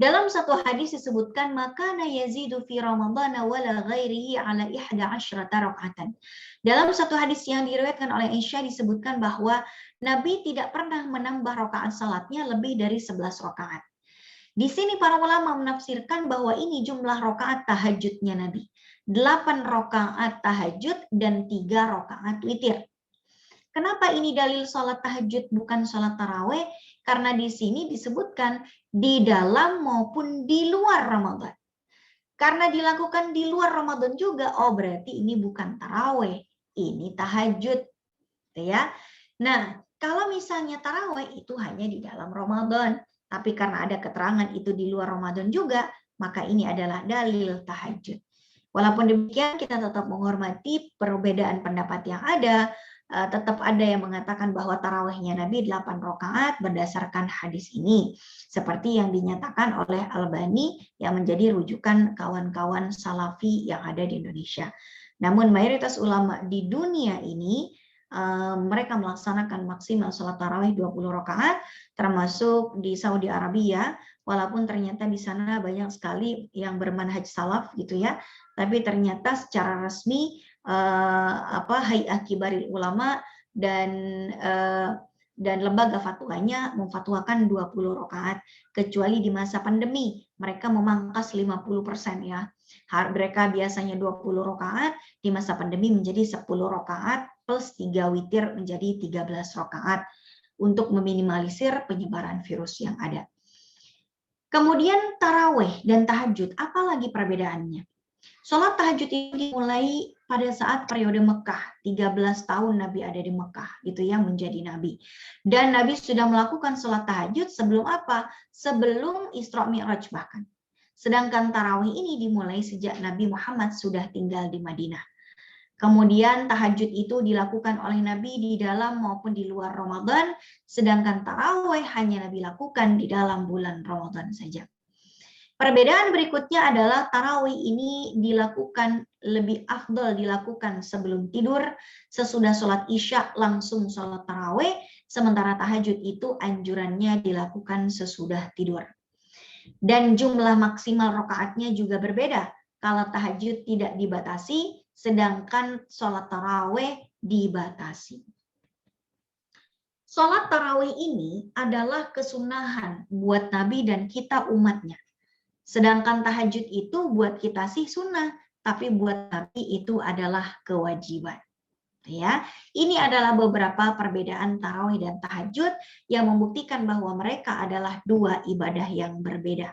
Dalam satu hadis disebutkan, makana yazidu fi Ramadan wala ghairihi ala 11 raka'atan. Dalam satu hadis yang diriwayatkan oleh Aisyah disebutkan bahwa Nabi tidak pernah menambah rakaat salatnya lebih dari 11 rakaat. Di sini para ulama menafsirkan bahwa ini jumlah rakaat tahajudnya Nabi. 8 rakaat tahajud dan 3 rakaat witir. Kenapa ini dalil sholat tahajud bukan sholat taraweh? Karena di sini disebutkan di dalam maupun di luar Ramadan. Karena dilakukan di luar Ramadan juga, oh berarti ini bukan taraweh, ini tahajud, ya. Nah, kalau misalnya taraweh itu hanya di dalam Ramadan, tapi karena ada keterangan itu di luar Ramadan juga, maka ini adalah dalil tahajud. Walaupun demikian, kita tetap menghormati perbedaan pendapat yang ada. Tetap ada yang mengatakan bahwa tarawihnya Nabi 8 rakaat berdasarkan hadis ini, seperti yang dinyatakan oleh Albani yang menjadi rujukan kawan-kawan salafi yang ada di Indonesia. Namun mayoritas ulama di dunia ini mereka melaksanakan maksimal sholat tarawih 20 rakaat, termasuk di Saudi Arabia, walaupun ternyata di sana banyak sekali yang bermanhaj salaf gitu ya, tapi ternyata secara resmi Hay'ah Kibaril Ulama dan lembaga fatwanya memfatwakan 20 rakaat, kecuali di masa pandemi mereka memangkas 50% ya. Mereka biasanya 20 rakaat, di masa pandemi menjadi 10 rakaat plus 3 witir menjadi 13 rakaat untuk meminimalisir penyebaran virus yang ada. Kemudian taraweh dan tahajud, apa lagi perbedaannya? Sholat tahajud itu dimulai pada saat periode Mekah, 13 tahun Nabi ada di Mekah, gitu ya, menjadi Nabi. Dan Nabi sudah melakukan sholat tahajud sebelum apa? Sebelum Isra Mi'raj bahkan. Sedangkan tarawih ini dimulai sejak Nabi Muhammad sudah tinggal di Madinah. Kemudian tahajud itu dilakukan oleh Nabi di dalam maupun di luar Ramadan, sedangkan tarawih hanya Nabi lakukan di dalam bulan Ramadan saja. Perbedaan berikutnya adalah tarawih ini dilakukan lebih afdal dilakukan sebelum tidur, sesudah sholat isya langsung sholat tarawih, sementara tahajud itu anjurannya dilakukan sesudah tidur. Dan jumlah maksimal rakaatnya juga berbeda. Kalau tahajud tidak dibatasi, sedangkan sholat tarawih dibatasi. Sholat tarawih ini adalah kesunahan buat Nabi dan kita umatnya. Sedangkan tahajud itu buat kita sih sunnah, tapi buat Nabi itu adalah kewajiban. Ya, ini adalah beberapa perbedaan tarawih dan tahajud yang membuktikan bahwa mereka adalah dua ibadah yang berbeda.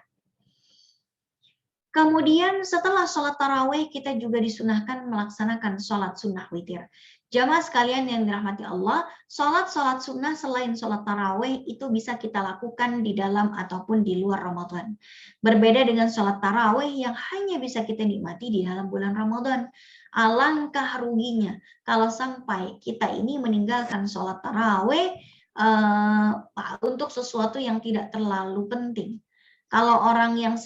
Kemudian setelah sholat tarawih kita juga disunahkan melaksanakan sholat sunnah witir. Jamaah sekalian yang dirahmati Allah, sholat sunnah selain sholat tarawih itu bisa kita lakukan di dalam ataupun di luar Ramadan. Berbeda dengan sholat tarawih yang hanya bisa kita nikmati di dalam bulan Ramadan. Alangkah ruginya kalau sampai kita ini meninggalkan sholat tarawih untuk sesuatu yang tidak terlalu penting. Kalau orang yang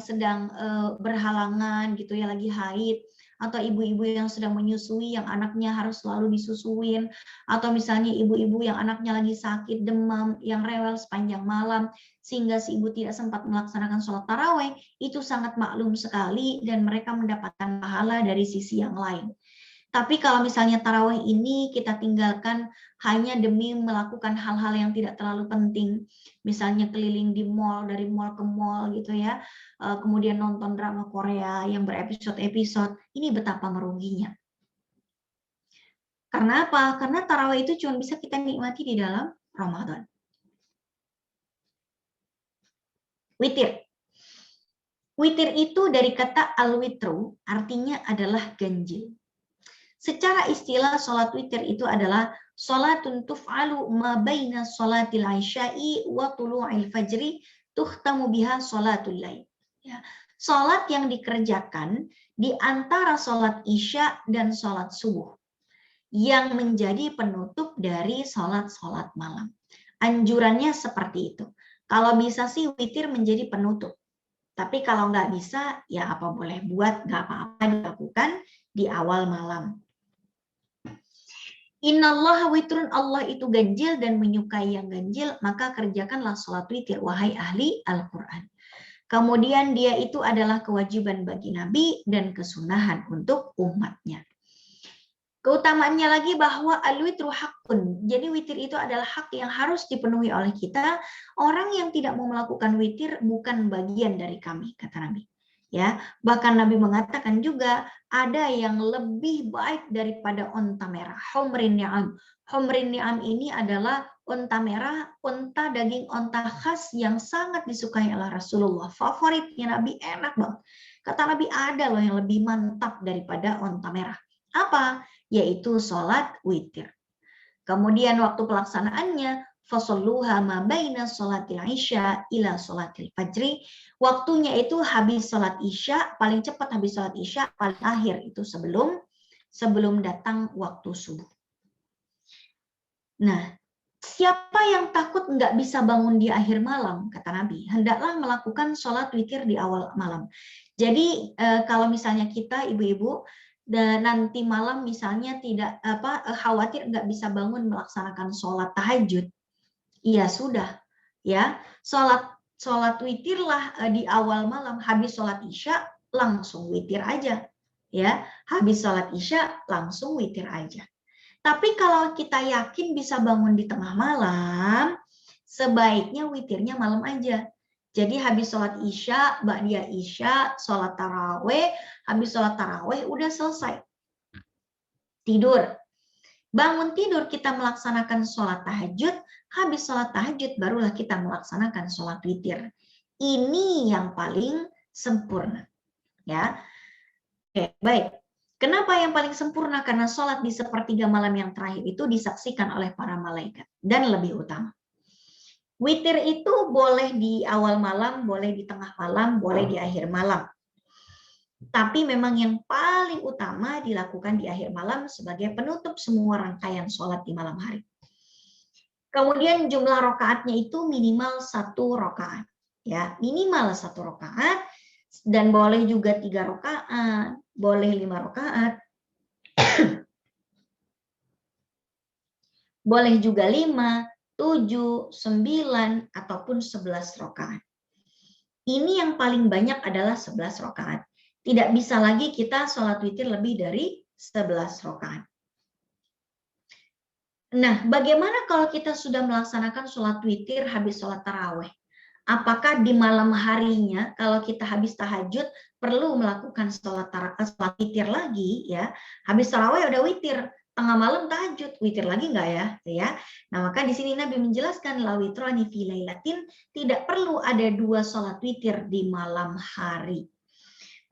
sedang berhalangan gitu ya, lagi haid, atau ibu-ibu yang sedang menyusui yang anaknya harus selalu disusuin, atau misalnya ibu-ibu yang anaknya lagi sakit, demam, yang rewel sepanjang malam sehingga si ibu tidak sempat melaksanakan sholat tarawih, itu sangat maklum sekali dan mereka mendapatkan pahala dari sisi yang lain. Tapi kalau misalnya tarawih ini kita tinggalkan hanya demi melakukan hal-hal yang tidak terlalu penting, misalnya keliling di mall, dari mall ke mall gitu ya, kemudian nonton drama Korea yang berepisode-episode, ini betapa meruginya. Karena apa? Karena tarawih itu cuma bisa kita nikmati di dalam Ramadan. Witir. Witir itu dari kata al-witru, artinya adalah ganjil. Secara istilah sholat witir itu adalah sholatun tuf'alu ma baina sholatil isya'i wa tulu'il fajri tuhtamu biha sholatul lail. Ya. Sholat yang dikerjakan di antara sholat isya dan sholat subuh yang menjadi penutup dari sholat-sholat malam. Anjurannya seperti itu. Kalau bisa sih witir menjadi penutup. Tapi kalau nggak bisa, ya apa boleh buat, nggak apa-apa dilakukan di awal malam. Innallaha witrun, Allah itu ganjil dan menyukai yang ganjil, maka kerjakanlah sholat witir, wahai ahli Al-Quran. Kemudian dia itu adalah kewajiban bagi Nabi dan kesunahan untuk umatnya. Keutamaannya lagi bahwa al-witru haqqun. Jadi witir itu adalah hak yang harus dipenuhi oleh kita. Orang yang tidak mau melakukan witir bukan bagian dari kami, kata Nabi. Ya, bahkan Nabi mengatakan juga ada yang lebih baik daripada onta merah. Humrin ni'am. Humrin ni'am ini adalah onta merah, onta daging onta khas yang sangat disukai oleh Rasulullah. Favoritnya Nabi, enak banget. Kata Nabi, ada loh yang lebih mantap daripada onta merah. Apa? Yaitu sholat witir. Kemudian waktu pelaksanaannya, fasalluha ma baina sholatil isya ila sholatil fajri. Waktunya itu habis sholat isya, paling cepat habis sholat isya, paling akhir itu sebelum datang waktu subuh. Nah, siapa yang takut nggak bisa bangun di akhir malam, kata Nabi, hendaklah melakukan sholat witir di awal malam. Jadi kalau misalnya kita ibu-ibu dan nanti malam misalnya tidak khawatir nggak bisa bangun melaksanakan sholat tahajud, iya sudah, ya sholat witirlah di awal malam, habis sholat isya langsung witir aja, ya habis sholat isya langsung witir aja. Tapi kalau kita yakin bisa bangun di tengah malam, sebaiknya witirnya malam aja. Jadi habis sholat isya, ba'diyah isya, sholat taraweh, habis sholat taraweh udah selesai. Tidur. Bangun tidur kita melaksanakan sholat tahajud, habis sholat tahajud barulah kita melaksanakan sholat witir. Ini yang paling sempurna. Ya, oke, baik. Kenapa yang paling sempurna? Karena sholat di sepertiga malam yang terakhir itu disaksikan oleh para malaikat dan lebih utama. Witir itu boleh di awal malam, boleh di tengah malam, boleh di akhir malam. Tapi memang yang paling utama dilakukan di akhir malam sebagai penutup semua rangkaian sholat di malam hari. Kemudian jumlah rokaatnya itu minimal 1 rokaat. Ya, minimal 1 rokaat, dan boleh juga 3 rokaat, boleh 5 rokaat, boleh juga 5, 7, 9, ataupun 11 rokaat. Ini yang paling banyak adalah 11 rokaat. Tidak bisa lagi kita sholat witir lebih dari 11 rokaat. Nah, bagaimana kalau kita sudah melaksanakan sholat witir habis sholat taraweh? Apakah di malam harinya kalau kita habis tahajud perlu melakukan sholat witir lagi ya? Habis taraweh udah witir, tengah malam tahajud, witir lagi enggak ya? Nah, maka di sini Nabi menjelaskan la witrani fi lailatin, tidak perlu ada 2 sholat witir di malam hari.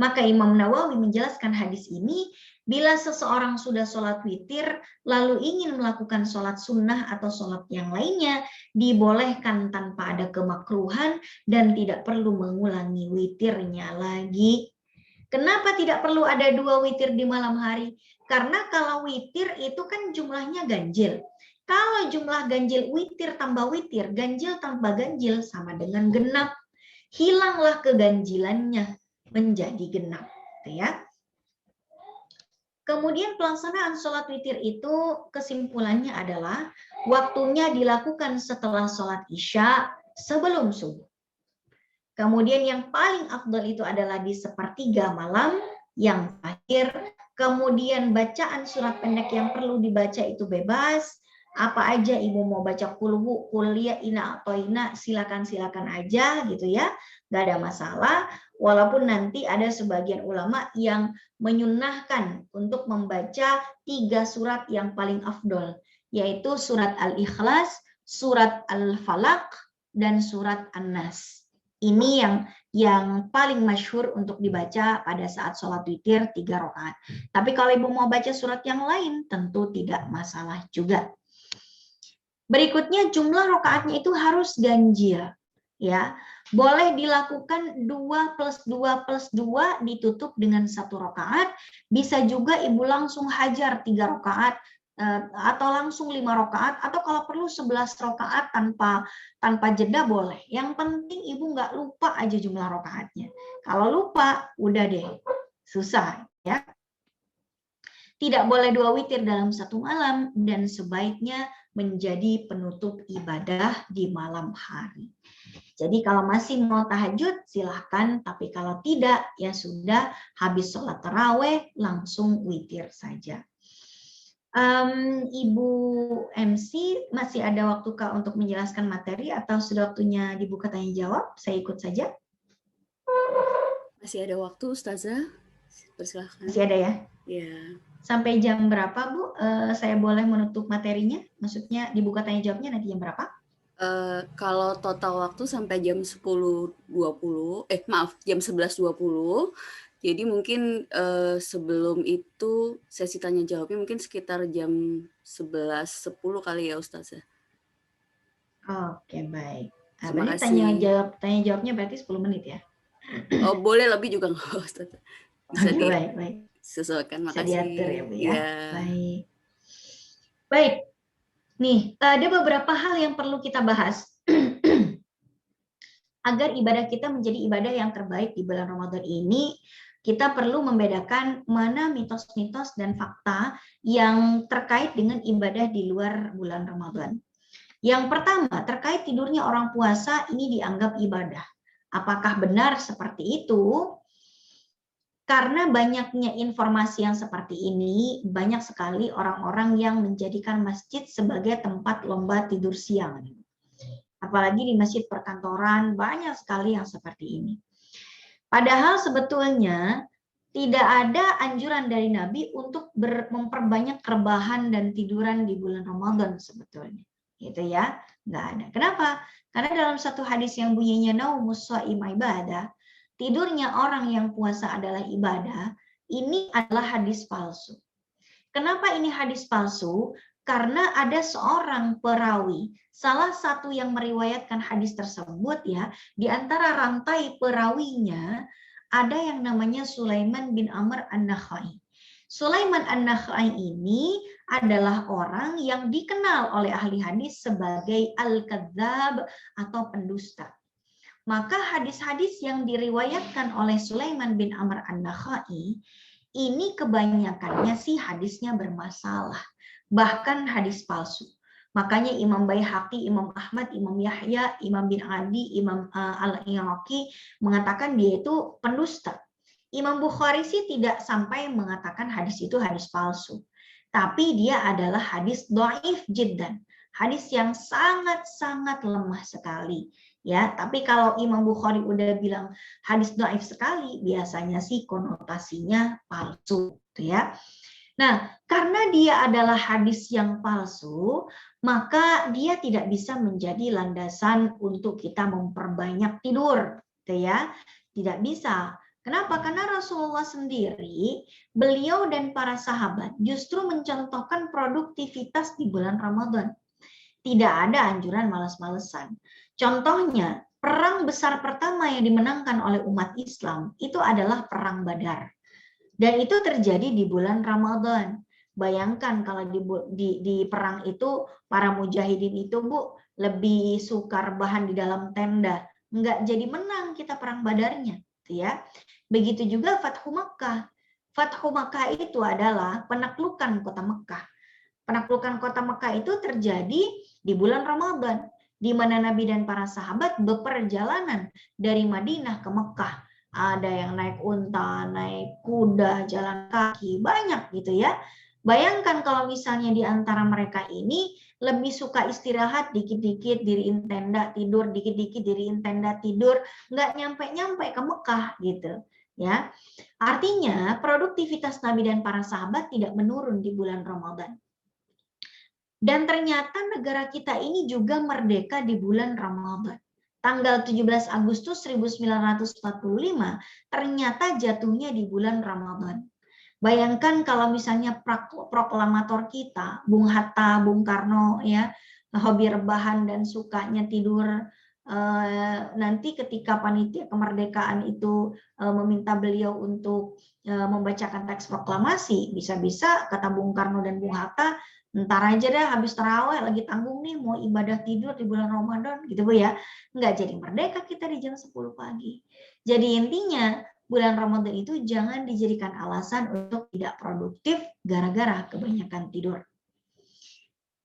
Maka Imam Nawawi menjelaskan hadis ini, bila seseorang sudah sholat witir, lalu ingin melakukan sholat sunnah atau sholat yang lainnya, dibolehkan tanpa ada kemakruhan dan tidak perlu mengulangi witirnya lagi. Kenapa tidak perlu ada 2 witir di malam hari? Karena kalau witir itu kan jumlahnya ganjil. Kalau jumlah ganjil witir tambah witir, ganjil tambah ganjil sama dengan genap. Hilanglah keganjilannya menjadi genap, ya. Kemudian pelaksanaan sholat witir itu kesimpulannya adalah waktunya dilakukan setelah sholat isya sebelum subuh. Kemudian yang paling afdal itu adalah di sepertiga malam yang terakhir. Kemudian bacaan surat pendek yang perlu dibaca itu bebas. Apa aja ibu mau baca kulhu, kuliah, ina atau ina, silakan aja gitu ya, nggak ada masalah. Walaupun nanti ada sebagian ulama yang menyunnahkan untuk membaca 3 surat yang paling afdol, yaitu surat Al-Ikhlas, surat Al-Falaq, dan surat An-Nas. Ini yang paling masyhur untuk dibaca pada saat sholat witir 3 rakaat. Tapi kalau ibu mau baca surat yang lain, tentu tidak masalah juga. Berikutnya jumlah rakaatnya itu harus ganjil, ya. Boleh dilakukan 2 + 2 + 2 ditutup dengan 1 rakaat. Bisa juga ibu langsung hajar 3 rakaat atau langsung 5 rakaat, atau kalau perlu 11 rakaat tanpa jeda boleh. Yang penting ibu nggak lupa aja jumlah rakaatnya. Kalau lupa, udah deh, susah ya. Tidak boleh 2 witir dalam 1 malam, dan sebaiknya menjadi penutup ibadah di malam hari. Jadi kalau masih mau tahajud silahkan, tapi kalau tidak ya sudah, habis sholat taraweh langsung witir saja. Ibu MC masih ada waktu Kak untuk menjelaskan materi atau sudah waktunya dibuka tanya jawab? Saya ikut saja. Masih ada waktu Ustazah, persilahkan. Masih ada ya? Ya. Sampai jam berapa Bu? Saya boleh menutup materinya? Maksudnya dibuka tanya jawabnya nanti jam berapa? Kalau total waktu sampai jam 10.20, jam 11.20. Jadi mungkin sebelum itu sesi tanya jawabnya mungkin sekitar jam 11.10 kali ya Ustazah. Oke, baik. Terima Berarti kasih. tanya jawabnya berarti 10 menit ya? Oh, boleh lebih juga nggak Ustazah? Bisa baik. disesuaikan. Bisa Makasih. diatur ya Bu ya. Ya. Baik. Nih, ada beberapa hal yang perlu kita bahas agar ibadah kita menjadi ibadah yang terbaik di bulan Ramadan ini. Kita perlu membedakan mana mitos-mitos dan fakta yang terkait dengan ibadah di luar bulan Ramadan. Yang pertama, terkait tidurnya orang puasa ini dianggap ibadah. Apakah benar seperti itu? Karena banyaknya informasi yang seperti ini, banyak sekali orang-orang yang menjadikan masjid sebagai tempat lomba tidur siang. Apalagi di masjid perkantoran, banyak sekali yang seperti ini. Padahal sebetulnya tidak ada anjuran dari Nabi untuk memperbanyak rebahan dan tiduran di bulan Ramadan sebetulnya. Gitu ya, nggak ada. Kenapa? Karena dalam satu hadis yang bunyinya naumus shaim ibadah, tidurnya orang yang puasa adalah ibadah, ini adalah hadis palsu. Kenapa ini hadis palsu? Karena ada seorang perawi, salah satu yang meriwayatkan hadis tersebut ya, di antara rantai perawinya ada yang namanya Sulaiman bin Amr An-Nakhai. Sulaiman An-Nakhai ini adalah orang yang dikenal oleh ahli hadis sebagai al-kadzab atau pendusta. Maka hadis-hadis yang diriwayatkan oleh Sulaiman bin Amr An-Nakhai ini kebanyakannya sih hadisnya bermasalah, bahkan hadis palsu. Makanya Imam Baihaqi, Imam Ahmad, Imam Yahya, Imam bin Adi, Imam Al-Iraqi mengatakan dia itu pendusta. Imam Bukhari sih tidak sampai mengatakan hadis itu hadis palsu. Tapi dia adalah hadis dhaif jiddan. Hadis yang sangat-sangat lemah sekali. Ya, tapi kalau Imam Bukhari udah bilang hadis dhaif sekali, biasanya sih konotasinya palsu, gitu ya. Nah, karena dia adalah hadis yang palsu, maka dia tidak bisa menjadi landasan untuk kita memperbanyak tidur, gitu ya. Tidak bisa. Kenapa? Karena Rasulullah sendiri, beliau dan para sahabat justru mencontohkan produktivitas di bulan Ramadan. Tidak ada anjuran malas-malesan. Contohnya, perang besar pertama yang dimenangkan oleh umat Islam itu adalah Perang Badar. Dan itu terjadi di bulan Ramadan. Bayangkan kalau di perang itu, para mujahidin itu, Bu, lebih suka rebahan di dalam tenda. Enggak jadi menang kita Perang Badarnya. Ya. Begitu juga Fathu Makkah. Fathu Makkah itu adalah penaklukan kota Mekah. Penaklukan kota Mekah itu terjadi di bulan Ramadan, di mana Nabi dan para sahabat berperjalanan dari Madinah ke Mekah. Ada yang naik unta, naik kuda, jalan kaki, banyak gitu ya. Bayangkan kalau misalnya di antara mereka ini lebih suka istirahat, dikit-dikit diriin tenda tidur, dikit-dikit diriin tenda tidur, nggak nyampe-nyampe ke Mekah gitu. Ya, artinya produktivitas Nabi dan para sahabat tidak menurun di bulan Ramadan. Dan ternyata negara kita ini juga merdeka di bulan Ramadan. Tanggal 17 Agustus 1945 ternyata jatuhnya di bulan Ramadan. Bayangkan kalau misalnya proklamator kita, Bung Hatta, Bung Karno, ya, hobi rebahan dan sukanya tidur. Nanti ketika panitia kemerdekaan itu meminta beliau untuk membacakan teks proklamasi, bisa-bisa kata Bung Karno dan Bung Hatta, ntar aja deh habis tarawih lagi tanggung nih mau ibadah tidur di bulan Ramadan gitu Bu ya. Nggak jadi merdeka kita di jam 10 pagi. Jadi intinya bulan Ramadan itu jangan dijadikan alasan untuk tidak produktif gara-gara kebanyakan tidur.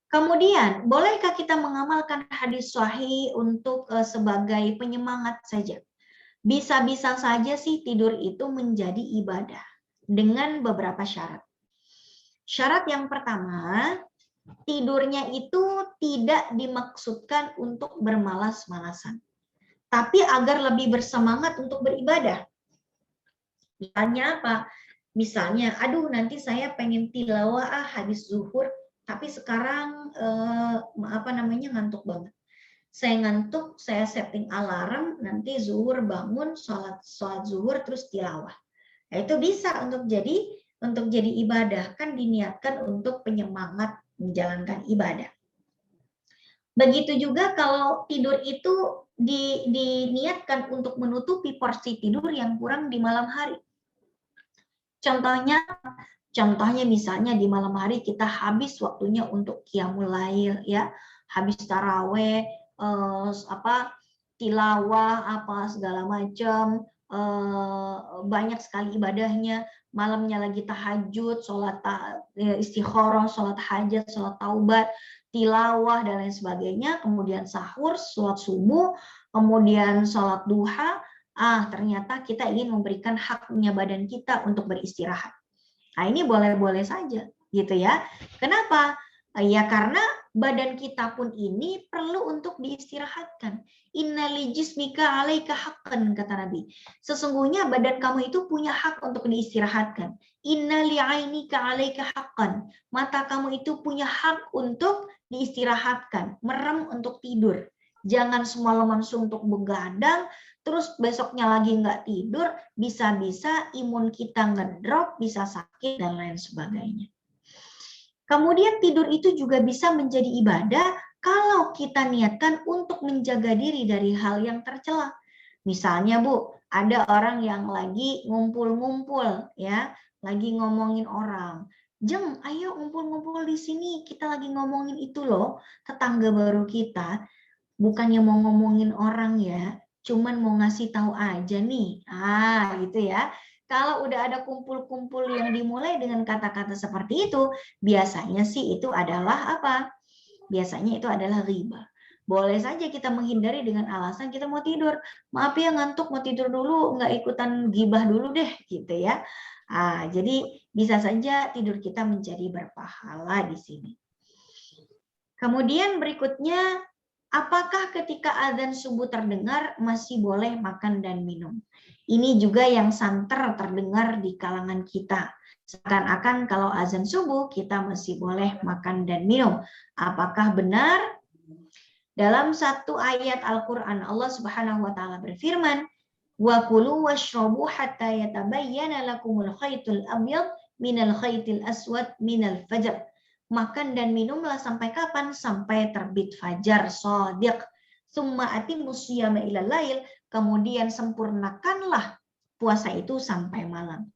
Kemudian, bolehkah kita mengamalkan hadis sahih untuk sebagai penyemangat saja? Bisa-bisa saja sih tidur itu menjadi ibadah dengan beberapa syarat. Syarat yang pertama, tidurnya itu tidak dimaksudkan untuk bermalas-malasan, tapi agar lebih bersemangat untuk beribadah. Misalnya apa? Misalnya, aduh nanti saya pengen tilawah habis zuhur, tapi sekarang ngantuk banget. Saya ngantuk, saya setting alarm, nanti zuhur bangun, sholat zuhur terus tilawah. Nah, itu bisa untuk jadi ibadah, kan diniatkan untuk penyemangat menjalankan ibadah. Begitu juga kalau tidur itu diniatkan untuk menutupi porsi tidur yang kurang di malam hari. Contohnya misalnya di malam hari kita habis waktunya untuk qiyamul lail, ya, habis taraweh, tilawah, segala macam, banyak sekali ibadahnya. Malamnya lagi tahajud, sholat istikharah, sholat hajat, sholat taubat, tilawah dan lain sebagainya. Kemudian sahur, sholat subuh, kemudian sholat duha. Ternyata kita ingin memberikan haknya badan kita untuk beristirahat. Nah, ini boleh-boleh saja, gitu ya. Kenapa? Ya karena badan kita pun ini perlu untuk diistirahatkan. Inna li jismika 'alaika haqqan, kata Nabi. Sesungguhnya badan kamu itu punya hak untuk diistirahatkan. Inna li 'ainika 'alaika haqqan. Mata kamu itu punya hak untuk diistirahatkan, merem untuk tidur. Jangan semalaman suntuk begadang, terus besoknya lagi nggak tidur, bisa-bisa imun kita ngedrop, bisa sakit, dan lain sebagainya. Kemudian tidur itu juga bisa menjadi ibadah kalau kita niatkan untuk menjaga diri dari hal yang tercela. Misalnya Bu, ada orang yang lagi ngumpul-ngumpul, ya, lagi ngomongin orang. Jeng, ayo ngumpul-ngumpul di sini, kita lagi ngomongin itu loh, tetangga baru kita. Bukannya mau ngomongin orang ya, cuman mau ngasih tahu aja nih. Gitu ya. Kalau udah ada kumpul-kumpul yang dimulai dengan kata-kata seperti itu, biasanya sih itu adalah apa? Biasanya itu adalah riba. Boleh saja kita menghindari dengan alasan kita mau tidur. Maaf ya, ngantuk, mau tidur dulu, nggak ikutan gibah dulu deh, gitu ya. Jadi bisa saja tidur kita menjadi berpahala di sini. Kemudian berikutnya, apakah ketika azan subuh terdengar masih boleh makan dan minum? Ini juga yang santer terdengar di kalangan kita. Seakan-akan kalau azan subuh kita masih boleh makan dan minum. Apakah benar? Dalam satu ayat Al-Quran, Allah Subhanahu wa Ta'ala berfirman, "Wa kulu washrabu hatta yatabayyana lakumul khaytul abyad minal khaytil aswad minal fajr." Makan dan minumlah sampai kapan? Sampai terbit fajar shadiq. Summa atimmus siyama ilal lail. Kemudian sempurnakanlah puasa itu sampai malam.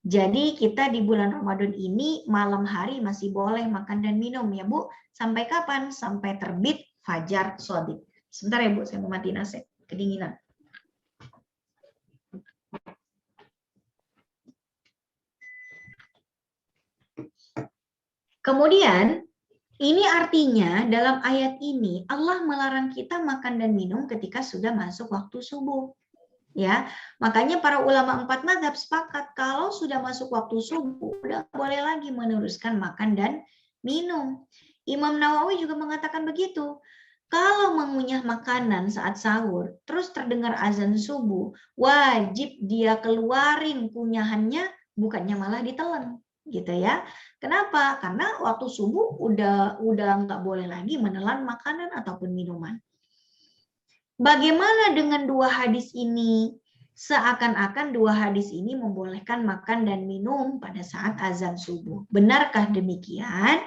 Jadi kita di bulan Ramadan ini malam hari masih boleh makan dan minum ya Bu. Sampai kapan? Sampai terbit fajar shadiq. Sebentar ya Bu, saya mau matiin AC. Kedinginan. Kemudian, ini artinya dalam ayat ini Allah melarang kita makan dan minum ketika sudah masuk waktu subuh. Ya, makanya para ulama 4 mazhab sepakat kalau sudah masuk waktu subuh udah boleh lagi meneruskan makan dan minum. Imam Nawawi juga mengatakan begitu. Kalau mengunyah makanan saat sahur, terus terdengar azan subuh, wajib dia keluarin kunyahannya, bukannya malah ditelan, gitu ya. Kenapa? Karena waktu subuh udah nggak boleh lagi menelan makanan ataupun minuman. Bagaimana dengan dua hadis ini? Seakan-akan dua hadis ini membolehkan makan dan minum pada saat azan subuh. Benarkah demikian?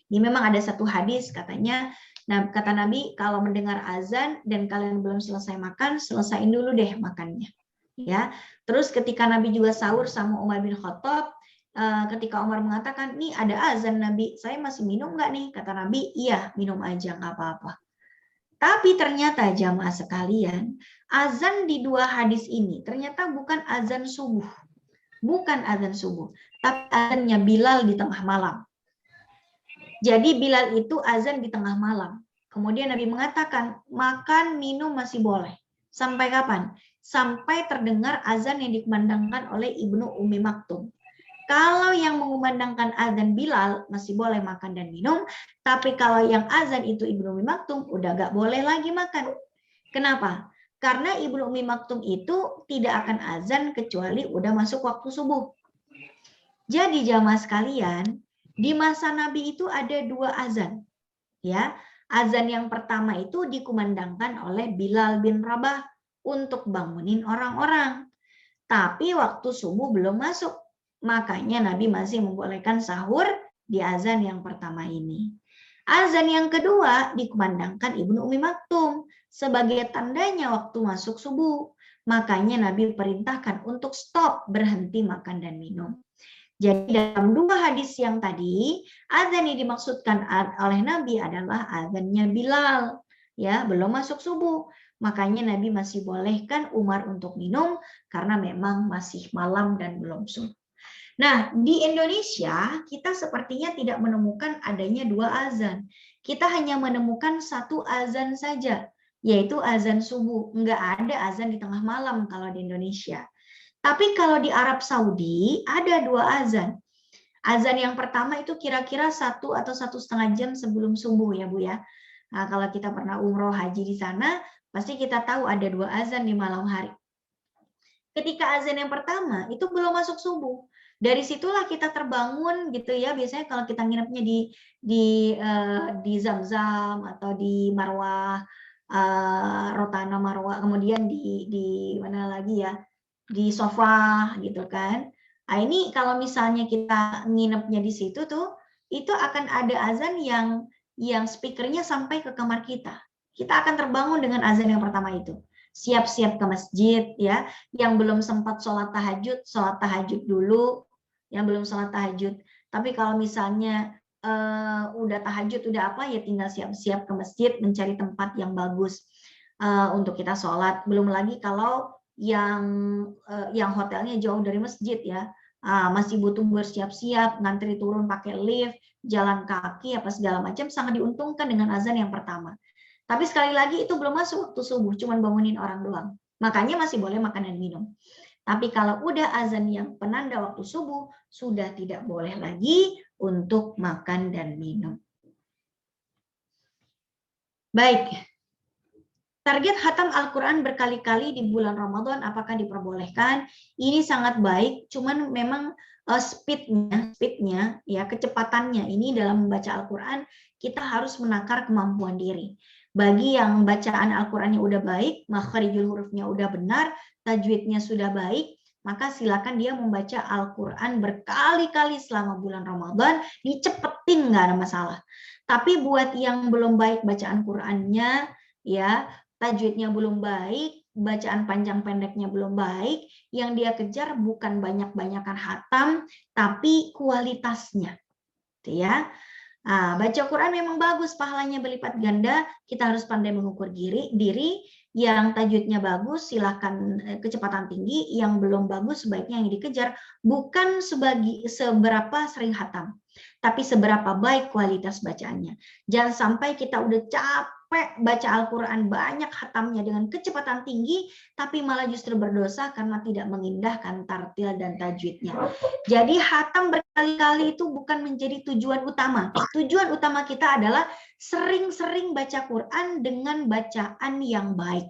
Ini memang ada satu hadis katanya, kata Nabi, kalau mendengar azan dan kalian belum selesai makan, selesain dulu deh makannya. Ya. Terus ketika Nabi juga sahur sama Umar bin Khattab, ketika Umar mengatakan, nih ada azan Nabi, saya masih minum nggak nih? Kata Nabi, iya minum aja nggak apa-apa. Tapi ternyata jamaah sekalian, azan di dua hadis ini ternyata bukan azan subuh. Bukan azan subuh, tapi azannya Bilal di tengah malam. Jadi Bilal itu azan di tengah malam. Kemudian Nabi mengatakan, makan, minum masih boleh. Sampai kapan? Sampai terdengar azan yang dikumandangkan oleh Ibnu Ummi Maktum. Kalau yang mengumandangkan azan Bilal masih boleh makan dan minum, tapi kalau yang azan itu Ibnu Ummi Maktum udah gak boleh lagi makan. Kenapa? Karena Ibnu Ummi Maktum itu tidak akan azan kecuali udah masuk waktu subuh. Jadi jamaah sekalian, di masa Nabi itu ada dua azan. Ya, azan yang pertama itu dikumandangkan oleh Bilal bin Rabah untuk bangunin orang-orang. Tapi waktu subuh belum masuk. Makanya Nabi masih membolehkan sahur di azan yang pertama ini. Azan yang kedua dikumandangkan Ibnu Ummi Maktum sebagai tandanya waktu masuk subuh. Makanya Nabi perintahkan untuk stop, berhenti makan dan minum. Jadi dalam dua hadis yang tadi, azan yang dimaksudkan oleh Nabi adalah azannya Bilal, ya, belum masuk subuh. Makanya Nabi masih bolehkan Umar untuk minum karena memang masih malam dan belum subuh. Nah, di Indonesia kita sepertinya tidak menemukan adanya dua azan. Kita hanya menemukan satu azan saja, yaitu azan subuh. Enggak ada azan di tengah malam kalau di Indonesia. Tapi kalau di Arab Saudi ada dua azan. Azan yang pertama itu kira-kira 1 atau 1,5 jam sebelum subuh ya Bu ya. Nah, kalau kita pernah umroh haji di sana, pasti kita tahu ada 2 azan di malam hari. Ketika azan yang pertama itu belum masuk subuh. Dari situlah kita terbangun gitu ya. Biasanya kalau kita nginepnya di Zamzam atau di Marwah, Rotana Marwah, kemudian di mana lagi ya, di sofa gitu kan. Nah, ini kalau misalnya kita nginepnya di situ tuh, itu akan ada azan yang speakernya sampai ke kamar kita. Kita akan terbangun dengan azan yang pertama itu. Siap-siap ke masjid ya. Yang belum sempat sholat tahajud dulu. Yang belum sholat tahajud. Tapi kalau misalnya udah tahajud, udah apa ya, tinggal siap-siap ke masjid mencari tempat yang bagus untuk kita sholat. Belum lagi kalau yang hotelnya jauh dari masjid ya, masih butuh bersiap-siap, ngantri turun pakai lift, jalan kaki apa segala macam, sangat diuntungkan dengan azan yang pertama. Tapi sekali lagi itu belum masuk waktu subuh, cuman bangunin orang doang. Makanya masih boleh makan dan minum. Tapi kalau udah azan yang penanda waktu subuh, sudah tidak boleh lagi untuk makan dan minum. Baik. Target khatam Al-Quran berkali-kali di bulan Ramadan, apakah diperbolehkan? Ini sangat baik, cuman memang speednya, ya kecepatannya ini dalam membaca Al-Quran, kita harus menakar kemampuan diri. Bagi yang bacaan Al-Qurannya udah baik, makharijul hurufnya udah benar, tajwidnya sudah baik, maka silakan dia membaca Al-Quran berkali-kali selama bulan Ramadan, dicepetin nggak ada masalah. Tapi buat yang belum baik bacaan Qurannya, ya tajwidnya belum baik, bacaan panjang pendeknya belum baik, yang dia kejar bukan banyak-banyakan hatam, tapi kualitasnya. Gitu ya. Nah, baca Quran memang bagus, pahalanya berlipat ganda, kita harus pandai mengukur diri. Yang tajwidnya bagus, silakan kecepatan tinggi, yang belum bagus sebaiknya yang dikejar, bukan seberapa sering hatam, tapi seberapa baik kualitas bacaannya. Jangan sampai kita udah capek baca Al-Quran banyak hatamnya dengan kecepatan tinggi, tapi malah justru berdosa karena tidak mengindahkan tartil dan tajwidnya. Jadi hatam berkali-kali itu bukan menjadi tujuan utama. Tujuan utama kita adalah sering-sering baca Quran dengan bacaan yang baik.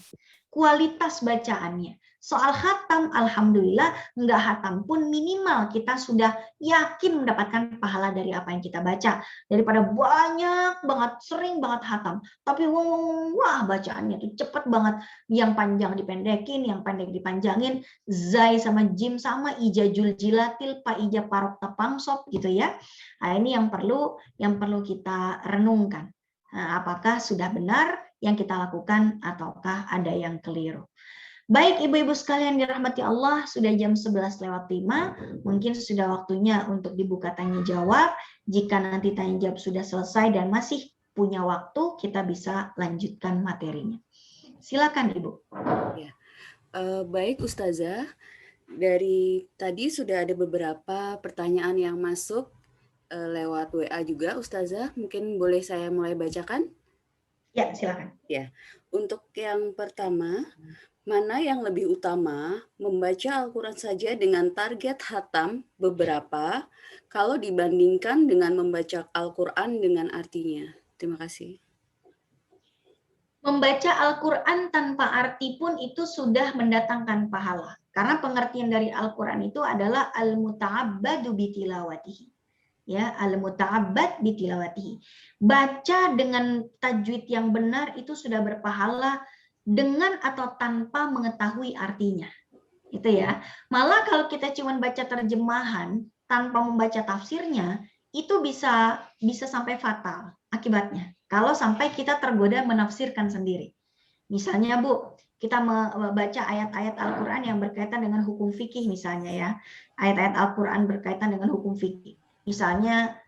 Kualitas bacaannya. Soal hatam, alhamdulillah, enggak hatam pun minimal kita sudah yakin mendapatkan pahala dari apa yang kita baca. Daripada banyak banget, sering banget hatam. Tapi wah bacaannya tuh cepet banget. Yang panjang dipendekin, yang pendek dipanjangin. Zai sama jim sama, ija jul jilatil, pa ija parok tepang sop gitu ya. Nah, ini yang perlu kita renungkan. Nah, apakah sudah benar yang kita lakukan ataukah ada yang keliru? Baik ibu-ibu sekalian dirahmati Allah, sudah jam 11:05, mungkin sudah waktunya untuk dibuka tanya jawab. Jika nanti tanya jawab sudah selesai dan masih punya waktu, kita bisa lanjutkan materinya. Silakan Ibu. Ya. Baik Ustazah, dari tadi sudah ada beberapa pertanyaan yang masuk lewat WA juga Ustazah, mungkin boleh saya mulai bacakan? Ya, silakan. Ya, untuk yang pertama, mana yang lebih utama, membaca Al-Quran saja dengan target hatam beberapa, kalau dibandingkan dengan membaca Al-Quran dengan artinya? Terima kasih. Membaca Al-Quran tanpa arti pun itu sudah mendatangkan pahala. Karena pengertian dari Al-Quran itu adalah al-muta'abbadu bitilawatihi. Ya, al-muta'abbad bitilawatihi. Baca dengan tajwid yang benar itu sudah berpahala dengan atau tanpa mengetahui artinya. Itu ya. Malah kalau kita cuma baca terjemahan tanpa membaca tafsirnya, itu bisa sampai fatal akibatnya. Kalau sampai kita tergoda menafsirkan sendiri. Misalnya Bu, kita membaca ayat-ayat Al-Quran yang berkaitan dengan hukum fikih misalnya ya. Ayat-ayat Al-Quran berkaitan dengan hukum fikih. Misalnya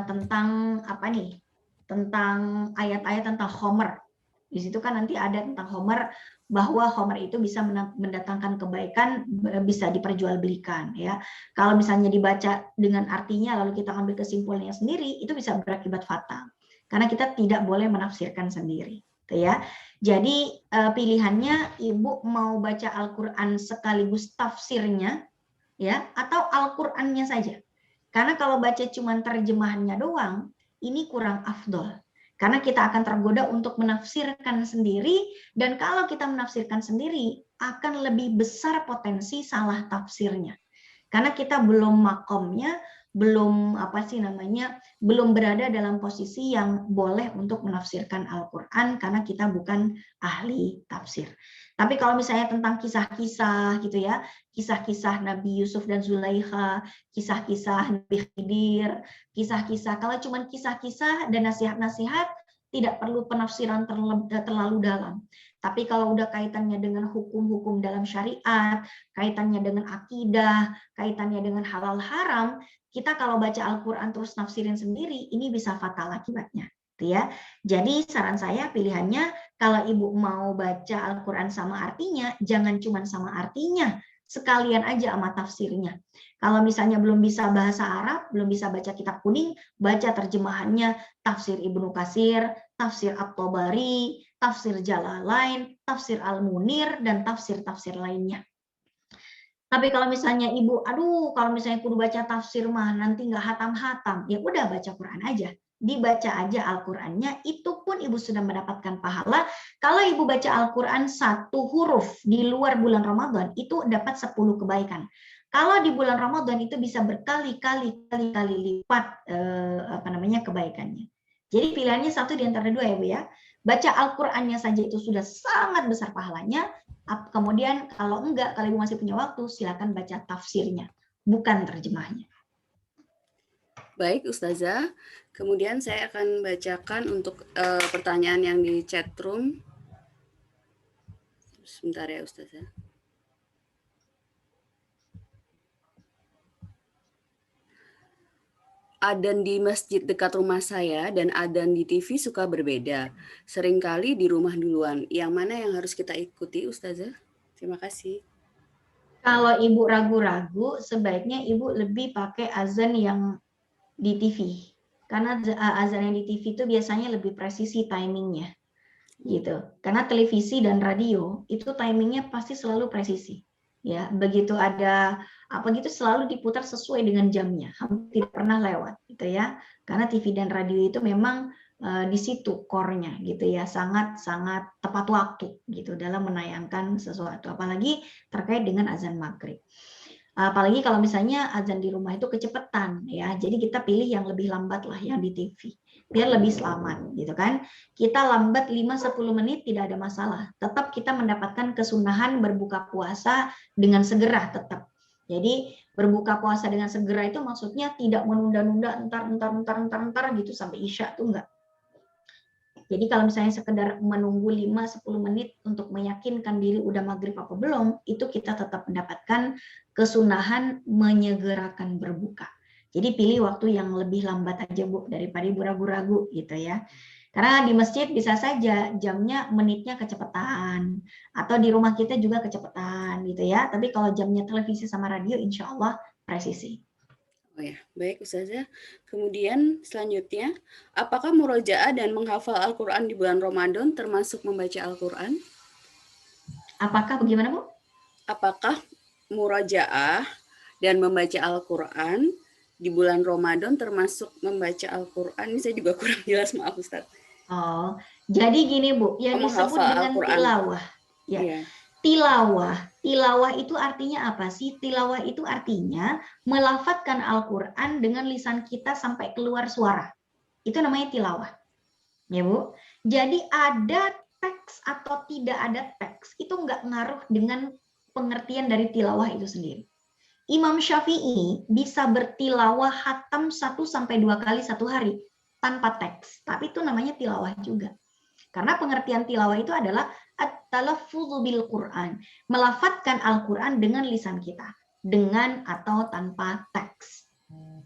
tentang apa nih? Tentang ayat-ayat tentang khomer. Di situ kan nanti ada tentang khomer, bahwa khomer itu bisa mendatangkan kebaikan, bisa diperjualbelikan ya. Kalau misalnya dibaca dengan artinya lalu kita ambil kesimpulannya sendiri, itu bisa berakibat fatal. Karena kita tidak boleh menafsirkan sendiri, gitu ya. Jadi pilihannya Ibu mau baca Al-Qur'an sekaligus tafsirnya ya, atau Al-Qur'annya saja. Karena kalau baca cuma terjemahannya doang, ini kurang afdol. Karena kita akan tergoda untuk menafsirkan sendiri, dan kalau kita menafsirkan sendiri, akan lebih besar potensi salah tafsirnya. Karena kita belum makomnya, belum belum berada dalam posisi yang boleh untuk menafsirkan Al-Quran, karena kita bukan ahli tafsir. Tapi kalau misalnya tentang kisah-kisah gitu ya, kisah-kisah Nabi Yusuf dan Zulaikha, kisah-kisah Nabi Khidir, kisah-kisah, kalau cuma kisah-kisah dan nasihat-nasihat, tidak perlu penafsiran terlalu dalam. Tapi kalau udah kaitannya dengan hukum-hukum dalam syariat, kaitannya dengan akidah, kaitannya dengan halal haram, kita kalau baca Al-Quran terus nafsirin sendiri, ini bisa fatal akibatnya. Ya. Jadi saran saya pilihannya, kalau ibu mau baca Al-Quran sama artinya, jangan cuma sama artinya, sekalian aja sama tafsirnya. Kalau misalnya belum bisa bahasa Arab, belum bisa baca kitab kuning, baca terjemahannya, tafsir Ibnu Katsir, tafsir At-Tabari, tafsir Jalalain, tafsir Al-Munir, dan tafsir-tafsir lainnya. Tapi kalau misalnya ibu, kalau misalnya kudu baca tafsir mah nanti nggak hatam-hatam, ya udah baca Quran aja. Dibaca aja Al-Qurannya, itu pun ibu sudah mendapatkan pahala. Kalau ibu baca Al-Quran 1 huruf di luar bulan Ramadan, itu dapat 10 kebaikan. Kalau di bulan Ramadan itu bisa berkali-kali lipat kebaikannya. Jadi pilihannya satu di antara dua ya Bu ya. Baca Al-Qur'annya saja itu sudah sangat besar pahalanya. Kemudian kalau enggak, kalau ibu masih punya waktu, silakan baca tafsirnya, bukan terjemahnya. Baik Ustazah, kemudian saya akan bacakan untuk pertanyaan yang di chat room. Sebentar ya Ustazah. Adzan di masjid dekat rumah saya dan adzan di TV suka berbeda. Seringkali di rumah duluan. Yang mana yang harus kita ikuti, Ustazah? Terima kasih. Kalau ibu ragu-ragu, sebaiknya ibu lebih pakai azan yang di TV. Karena azan yang di TV itu biasanya lebih presisi timingnya. Gitu. Karena televisi dan radio itu timingnya pasti selalu presisi. Ya, begitu ada apa gitu selalu diputar sesuai dengan jamnya, hampir tidak pernah lewat gitu ya. Karena TV dan radio itu memang di situ core-nya gitu ya, sangat tepat waktu gitu dalam menayangkan sesuatu, apalagi terkait dengan azan maghrib. Apalagi kalau misalnya azan di rumah itu kecepatan ya, jadi kita pilih yang lebih lambat lah, yang di TV biar lebih selamat gitu kan. Kita lambat 5-10 menit tidak ada masalah, tetap kita mendapatkan kesunahan berbuka puasa dengan segera tetap. Jadi berbuka puasa dengan segera itu maksudnya tidak menunda-nunda entar gitu sampai isya tuh enggak. Jadi kalau misalnya sekedar menunggu 5-10 menit untuk meyakinkan diri udah maghrib apa belum, itu kita tetap mendapatkan kesunahan menyegerakan berbuka. Jadi pilih waktu yang lebih lambat aja Bu, daripada ibu ragu-ragu gitu ya. Karena di masjid bisa saja jamnya menitnya kecepatan, atau di rumah kita juga kecepatan gitu ya. Tapi kalau jamnya televisi sama radio insya Allah presisi. Oh ya, baik Ustazah. Kemudian selanjutnya, apakah murojaah dan menghafal Al-Quran di bulan Ramadan termasuk membaca Al-Quran? Apakah bagaimana Bu? Apakah murojaah dan membaca Al-Quran di bulan Ramadan termasuk membaca Al-Quran? Ini saya juga kurang jelas, maaf Ustaz. Oh, jadi gini Bu, yang disebut dengan tilawah. Ya. Yeah. Tilawah itu artinya apa sih? Tilawah itu artinya melafadzkan Al-Quran dengan lisan kita sampai keluar suara. Itu namanya tilawah. Ya Bu. Jadi ada teks atau tidak ada teks, itu nggak ngaruh dengan pengertian dari tilawah itu sendiri. Imam Syafi'i bisa bertilawah khatam 1-2 kali satu hari tanpa teks, tapi itu namanya tilawah juga. Karena pengertian tilawah itu adalah at-talaffudzu bil Quran, melafadzkan Al-Quran dengan lisan kita, dengan atau tanpa teks.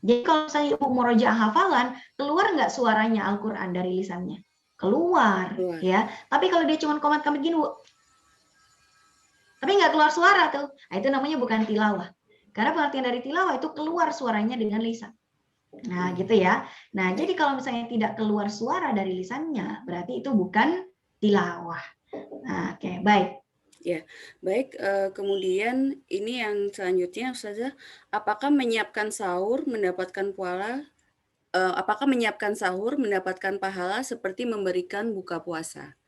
Jadi kalau saya ibu murojaah hafalan, keluar nggak suaranya Al-Quran dari lisannya? Keluar, ya. Tapi kalau dia cuma komat-komat gini, Bu, tapi nggak keluar suara tuh, nah, itu namanya bukan tilawah. Karena pengertian dari tilawah itu keluar suaranya dengan lisan. Nah, gitu ya. Nah, jadi kalau misalnya tidak keluar suara dari lisannya, berarti itu bukan tilawah. Nah, oke, baik. Ya, baik. Kemudian ini yang selanjutnya, Ustazah, apakah menyiapkan sahur mendapatkan pahala seperti memberikan buka puasa?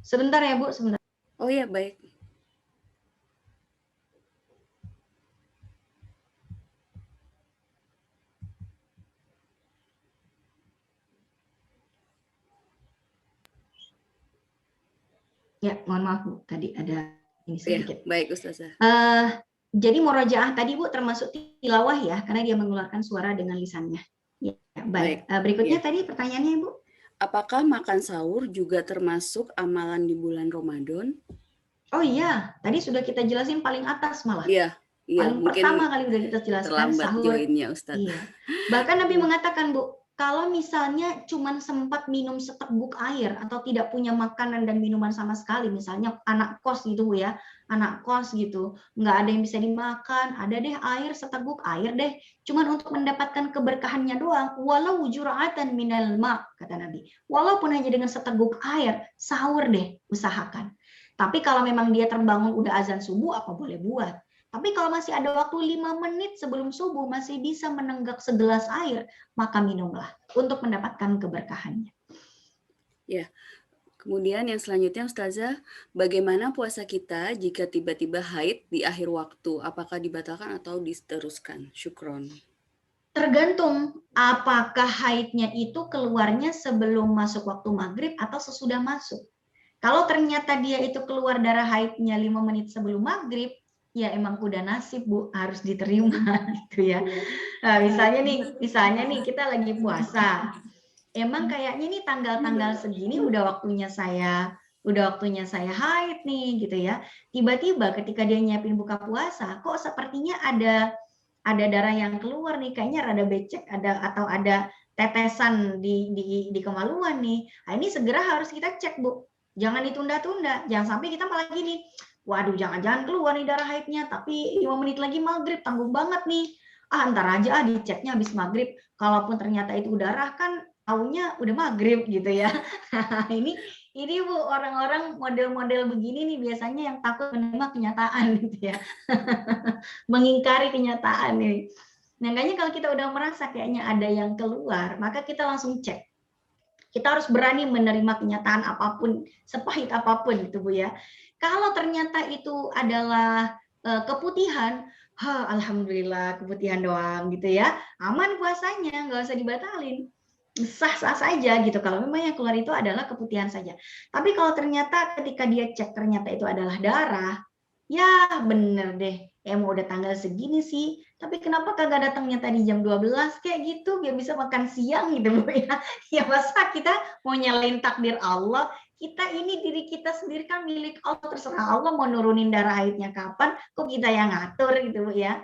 Sebentar ya Bu, sebentar. Oh ya, baik. Ya, mohon maaf Bu, tadi ada ini Ya, sedikit. baik Ustazah. Jadi murojaah tadi Bu termasuk tilawah ya, karena dia mengeluarkan suara dengan lisannya. Ya, baik. Berikutnya tadi pertanyaannya Bu. Apakah makan sahur juga termasuk amalan di bulan Ramadan? Oh iya, tadi sudah kita jelasin paling atas malah. Iya, Paling mungkin pertama kali udah kita jelaskan terlambat sahur. joinnya Ustaz. Iya. Bahkan Nabi mengatakan Bu, kalau misalnya cuman sempat minum seteguk air atau tidak punya makanan dan minuman sama sekali, misalnya anak kos gitu Bu ya, anak kos gitu, nggak ada yang bisa dimakan, ada deh air seteguk air deh, cuman untuk mendapatkan keberkahannya doang, walau jur'atan minal ma, kata Nabi. Walaupun hanya dengan seteguk air, sahur deh, usahakan. Tapi kalau memang dia terbangun udah azan subuh, apa boleh buat. Tapi kalau masih ada waktu 5 menit sebelum subuh masih bisa menenggak segelas air, maka minumlah untuk mendapatkan keberkahannya. Ya. Kemudian yang selanjutnya Ustazah, bagaimana puasa kita jika tiba-tiba haid di akhir waktu? Apakah dibatalkan atau diteruskan? Syukron. Tergantung apakah haidnya itu keluarnya sebelum masuk waktu maghrib atau sesudah masuk. Kalau ternyata dia itu keluar darah haidnya 5 menit sebelum maghrib, ya emang udah nasib Bu, harus diterima gitu ya. Nah, misalnya nih kita lagi puasa. Emang kayaknya nih tanggal-tanggal segini udah waktunya saya haid nih gitu ya. Tiba-tiba ketika dia nyiapin buka puasa, kok sepertinya ada darah yang keluar nih, kayaknya rada becek atau ada tetesan di kemaluan nih. Nah, ini segera harus kita cek Bu. Jangan ditunda-tunda, jangan sampai kita malah gini, waduh jangan-jangan keluar nih darah haidnya, tapi 5 menit lagi maghrib, tanggung banget nih. Ntar aja diceknya habis maghrib. Kalaupun ternyata itu darah kan taunya udah maghrib gitu ya. Ini Bu, orang-orang model-model begini nih biasanya yang takut menerima kenyataan gitu ya. Mengingkari kenyataan nih. Nah, kayaknya kalau kita udah merasa kayaknya ada yang keluar, maka kita langsung cek. Kita harus berani menerima kenyataan apapun, sepahit apapun gitu Bu ya. Kalau ternyata itu adalah keputihan, alhamdulillah keputihan doang gitu ya. Aman puasanya, nggak usah dibatalin. Sah-sah saja gitu kalau memang yang keluar itu adalah keputihan saja. Tapi kalau ternyata ketika dia cek ternyata itu adalah darah, ya bener deh, emang udah tanggal segini sih, tapi kenapa kagak datangnya tadi jam 12 kayak gitu biar bisa makan siang gitu Bu ya. Ya masa kita mau nyalain takdir Allah, kita ini diri kita sendiri kan milik Allah, terserah Allah mau nurunin darah haidnya kapan, kok kita yang ngatur gitu Bu ya.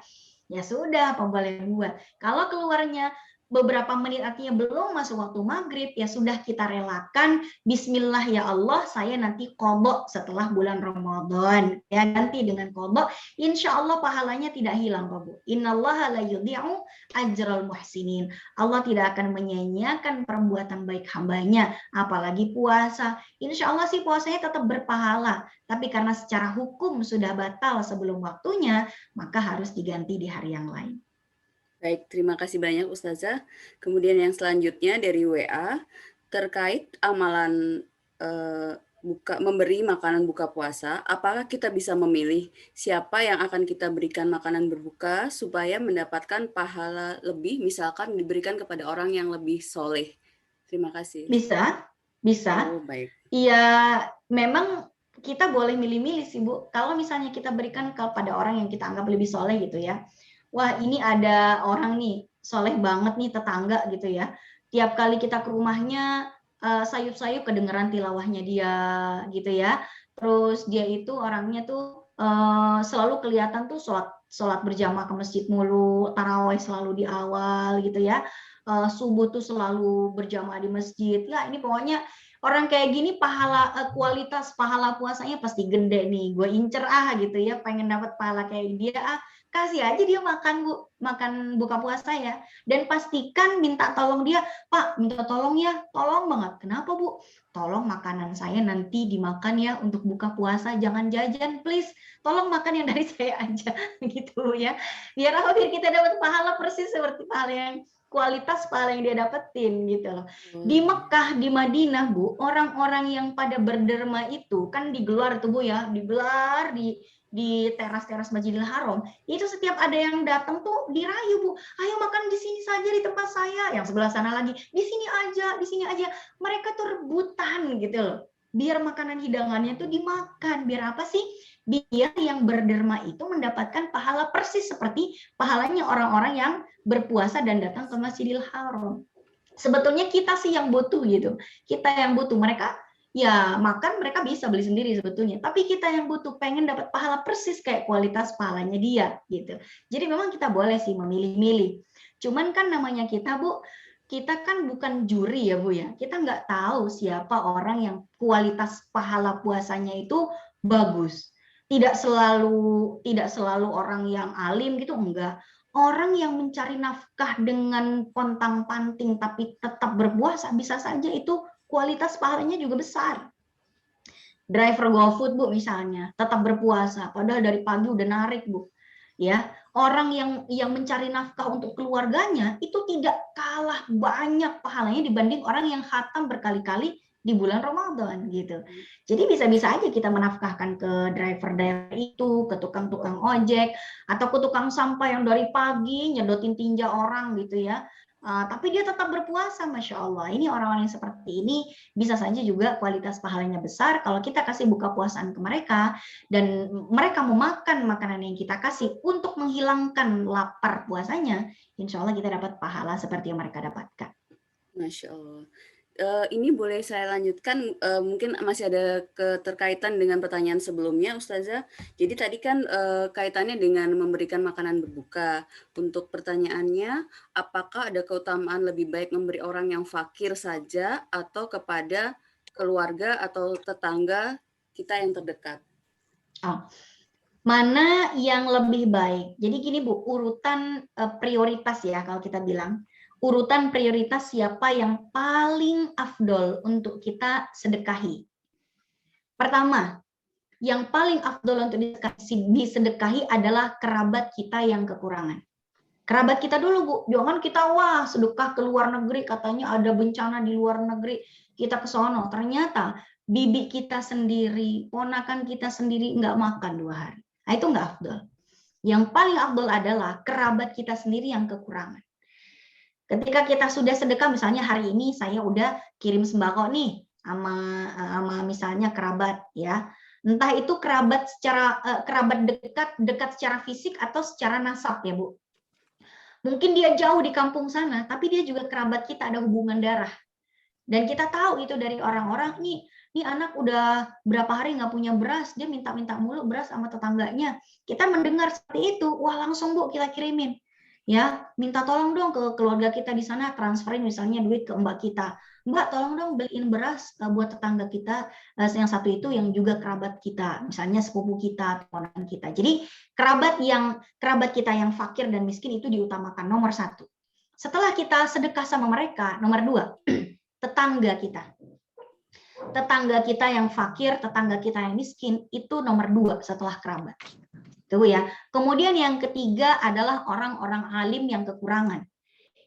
Ya sudah, apa boleh buat. Kalau keluarnya beberapa menit artinya belum masuk waktu maghrib, ya sudah kita relakan. Bismillah ya Allah, saya nanti qadha setelah bulan Ramadan. Ya ganti dengan qadha. Insya Allah pahalanya tidak hilang kok Bu. Innallaha la yudhi'u ajral muhsinin. Allah tidak akan menyia-nyiakan perbuatan baik hambanya, apalagi puasa. Insya Allah sih puasanya tetap berpahala. Tapi karena secara hukum sudah batal sebelum waktunya, maka harus diganti di hari yang lain. Baik, terima kasih banyak Ustazah. Kemudian yang selanjutnya dari WA, terkait amalan memberi makanan buka puasa, apakah kita bisa memilih siapa yang akan kita berikan makanan berbuka supaya mendapatkan pahala lebih, misalkan diberikan kepada orang yang lebih soleh? Terima kasih. Bisa. Oh, baik. Iya, memang kita boleh milih-milih sih Bu. Kalau misalnya kita berikan kepada orang yang kita anggap lebih soleh gitu ya. Wah ini ada orang nih, soleh banget nih tetangga gitu ya. Tiap kali kita ke rumahnya, sayup-sayup kedengeran tilawahnya dia gitu ya. Terus dia itu orangnya tuh selalu kelihatan tuh sholat berjamaah ke masjid mulu, tarawih selalu di awal gitu ya. Subuh tuh selalu berjamaah di masjid. Ya ini pokoknya orang kayak gini kualitas pahala puasanya pasti gede nih, gue incer gitu ya, pengen dapat pahala kayak dia kasih aja dia makan buka puasa ya, dan pastikan minta tolong dia, Pak minta tolong ya, tolong banget. Kenapa Bu? Tolong makanan saya nanti dimakan ya untuk buka puasa, jangan jajan please, tolong makan yang dari saya aja gitu ya, biar kita dapat pahala persis seperti pahala yang kualitas pahala yang dia dapetin gitu loh. Di Mekah, di Madinah Bu, orang-orang yang pada berderma itu kan digelar tuh Bu ya, digelar di teras-teras Masjidil Haram, itu setiap ada yang datang tuh dirayu Bu, ayo makan di sini saja di tempat saya, yang sebelah sana lagi di sini aja, mereka tuh rebutan gitu loh, biar makanan hidangannya tuh dimakan, biar apa sih? Biar yang berderma itu mendapatkan pahala persis seperti pahalanya orang-orang yang berpuasa dan datang ke Masjidil Haram. Sebetulnya kita sih yang butuh gitu, kita yang butuh, mereka ya makan mereka bisa beli sendiri sebetulnya, tapi kita yang butuh pengen dapat pahala persis kayak kualitas pahalanya dia gitu. Jadi memang kita boleh sih memilih-milih, cuman kan namanya kita Bu, kita kan bukan juri ya Bu ya, kita nggak tahu siapa orang yang kualitas pahala puasanya itu bagus. Tidak selalu orang yang alim gitu, enggak. Orang yang mencari nafkah dengan pontang-panting tapi tetap berpuasa bisa saja itu kualitas pahalanya juga besar. Driver GoFood Bu misalnya, tetap berpuasa padahal dari pagi udah narik Bu. Ya, orang yang mencari nafkah untuk keluarganya itu tidak kalah banyak pahalanya dibanding orang yang khatam berkali-kali di bulan Ramadan gitu. Jadi bisa-bisa aja kita menafkahkan ke driver itu, ke tukang-tukang ojek, atau ke tukang sampah yang dari pagi nyedotin tinja orang gitu ya. Tapi dia tetap berpuasa, Masya Allah. Ini orang-orang yang seperti ini bisa saja juga kualitas pahalanya besar kalau kita kasih buka puasaan ke mereka dan mereka memakan makanan yang kita kasih untuk menghilangkan lapar puasanya, insya Allah kita dapat pahala seperti yang mereka dapatkan. Masya Allah. Ini boleh saya lanjutkan, mungkin masih ada keterkaitan dengan pertanyaan sebelumnya Ustazah. Jadi tadi kan kaitannya dengan memberikan makanan berbuka. Untuk pertanyaannya, apakah ada keutamaan lebih baik memberi orang yang fakir saja atau kepada keluarga atau tetangga kita yang terdekat? Mana yang lebih baik? Jadi gini Bu, urutan prioritas ya kalau kita bilang. Urutan prioritas siapa yang paling afdol untuk kita sedekahi. Pertama, yang paling afdol untuk disedekahi adalah kerabat kita yang kekurangan. Kerabat kita dulu Bu, jangan kita sedekah ke luar negeri, katanya ada bencana di luar negeri, kita ke sono. Ternyata bibi kita sendiri, ponakan kita sendiri nggak makan 2 hari. Nah, itu nggak afdol. Yang paling afdol adalah kerabat kita sendiri yang kekurangan. Ketika kita sudah sedekah, misalnya hari ini saya udah kirim sembako nih sama misalnya kerabat ya, entah itu kerabat dekat secara fisik atau secara nasab ya Bu. Mungkin dia jauh di kampung sana, tapi dia juga kerabat kita, ada hubungan darah. Dan kita tahu itu dari orang-orang, nih anak udah berapa hari nggak punya beras, dia minta-minta mulu beras sama tetangganya. Kita mendengar seperti itu, wah langsung Bu kita kirimin. Ya, minta tolong dong ke keluarga kita di sana, transferin misalnya duit ke mbak kita. Mbak, tolong dong beliin beras buat tetangga kita yang satu itu yang juga kerabat kita, misalnya sepupu kita, ponakan kita. Jadi kerabat kita yang fakir dan miskin itu diutamakan nomor 1. Setelah kita sedekah sama mereka, nomor 2, tetangga kita. Tetangga kita yang fakir, tetangga kita yang miskin itu nomor 2 setelah kerabat. Tuh ya. Kemudian yang ketiga adalah orang-orang alim yang kekurangan,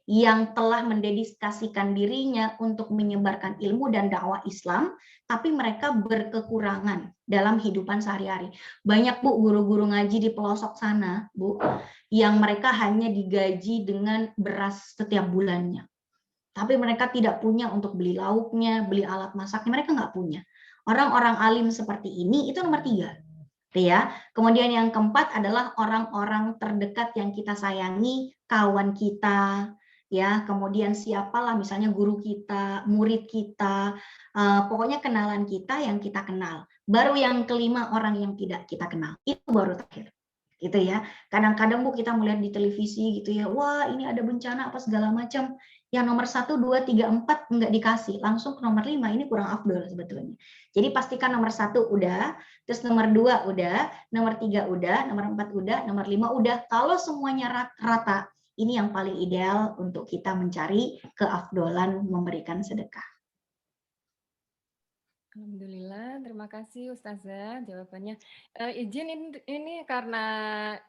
yang telah mendedikasikan dirinya untuk menyebarkan ilmu dan dakwah Islam, tapi mereka berkekurangan dalam kehidupan sehari-hari. Banyak Bu guru-guru ngaji di pelosok sana, Bu, yang mereka hanya digaji dengan beras setiap bulannya. Tapi mereka tidak punya untuk beli lauknya, beli alat masaknya, mereka nggak punya. Orang-orang alim seperti ini itu nomor 3. Ya. Kemudian yang keempat adalah orang-orang terdekat yang kita sayangi, kawan kita, ya. Kemudian siapalah misalnya guru kita, murid kita, pokoknya kenalan kita yang kita kenal. Baru yang kelima orang yang tidak kita kenal, itu baru terakhir. Gitu ya. Kadang-kadang Bu kita melihat di televisi gitu ya, wah ini ada bencana apa segala macam. Yang nomor 1, 2, 3, 4 nggak dikasih, langsung ke nomor 5, ini kurang afdol sebetulnya. Jadi pastikan nomor 1 udah, terus nomor 2 udah, nomor 3 udah, nomor 4 udah, nomor 5 udah. Kalau semuanya rata, ini yang paling ideal untuk kita mencari keafdolan memberikan sedekah. Alhamdulillah, terima kasih Ustazah jawabannya. Izin ini karena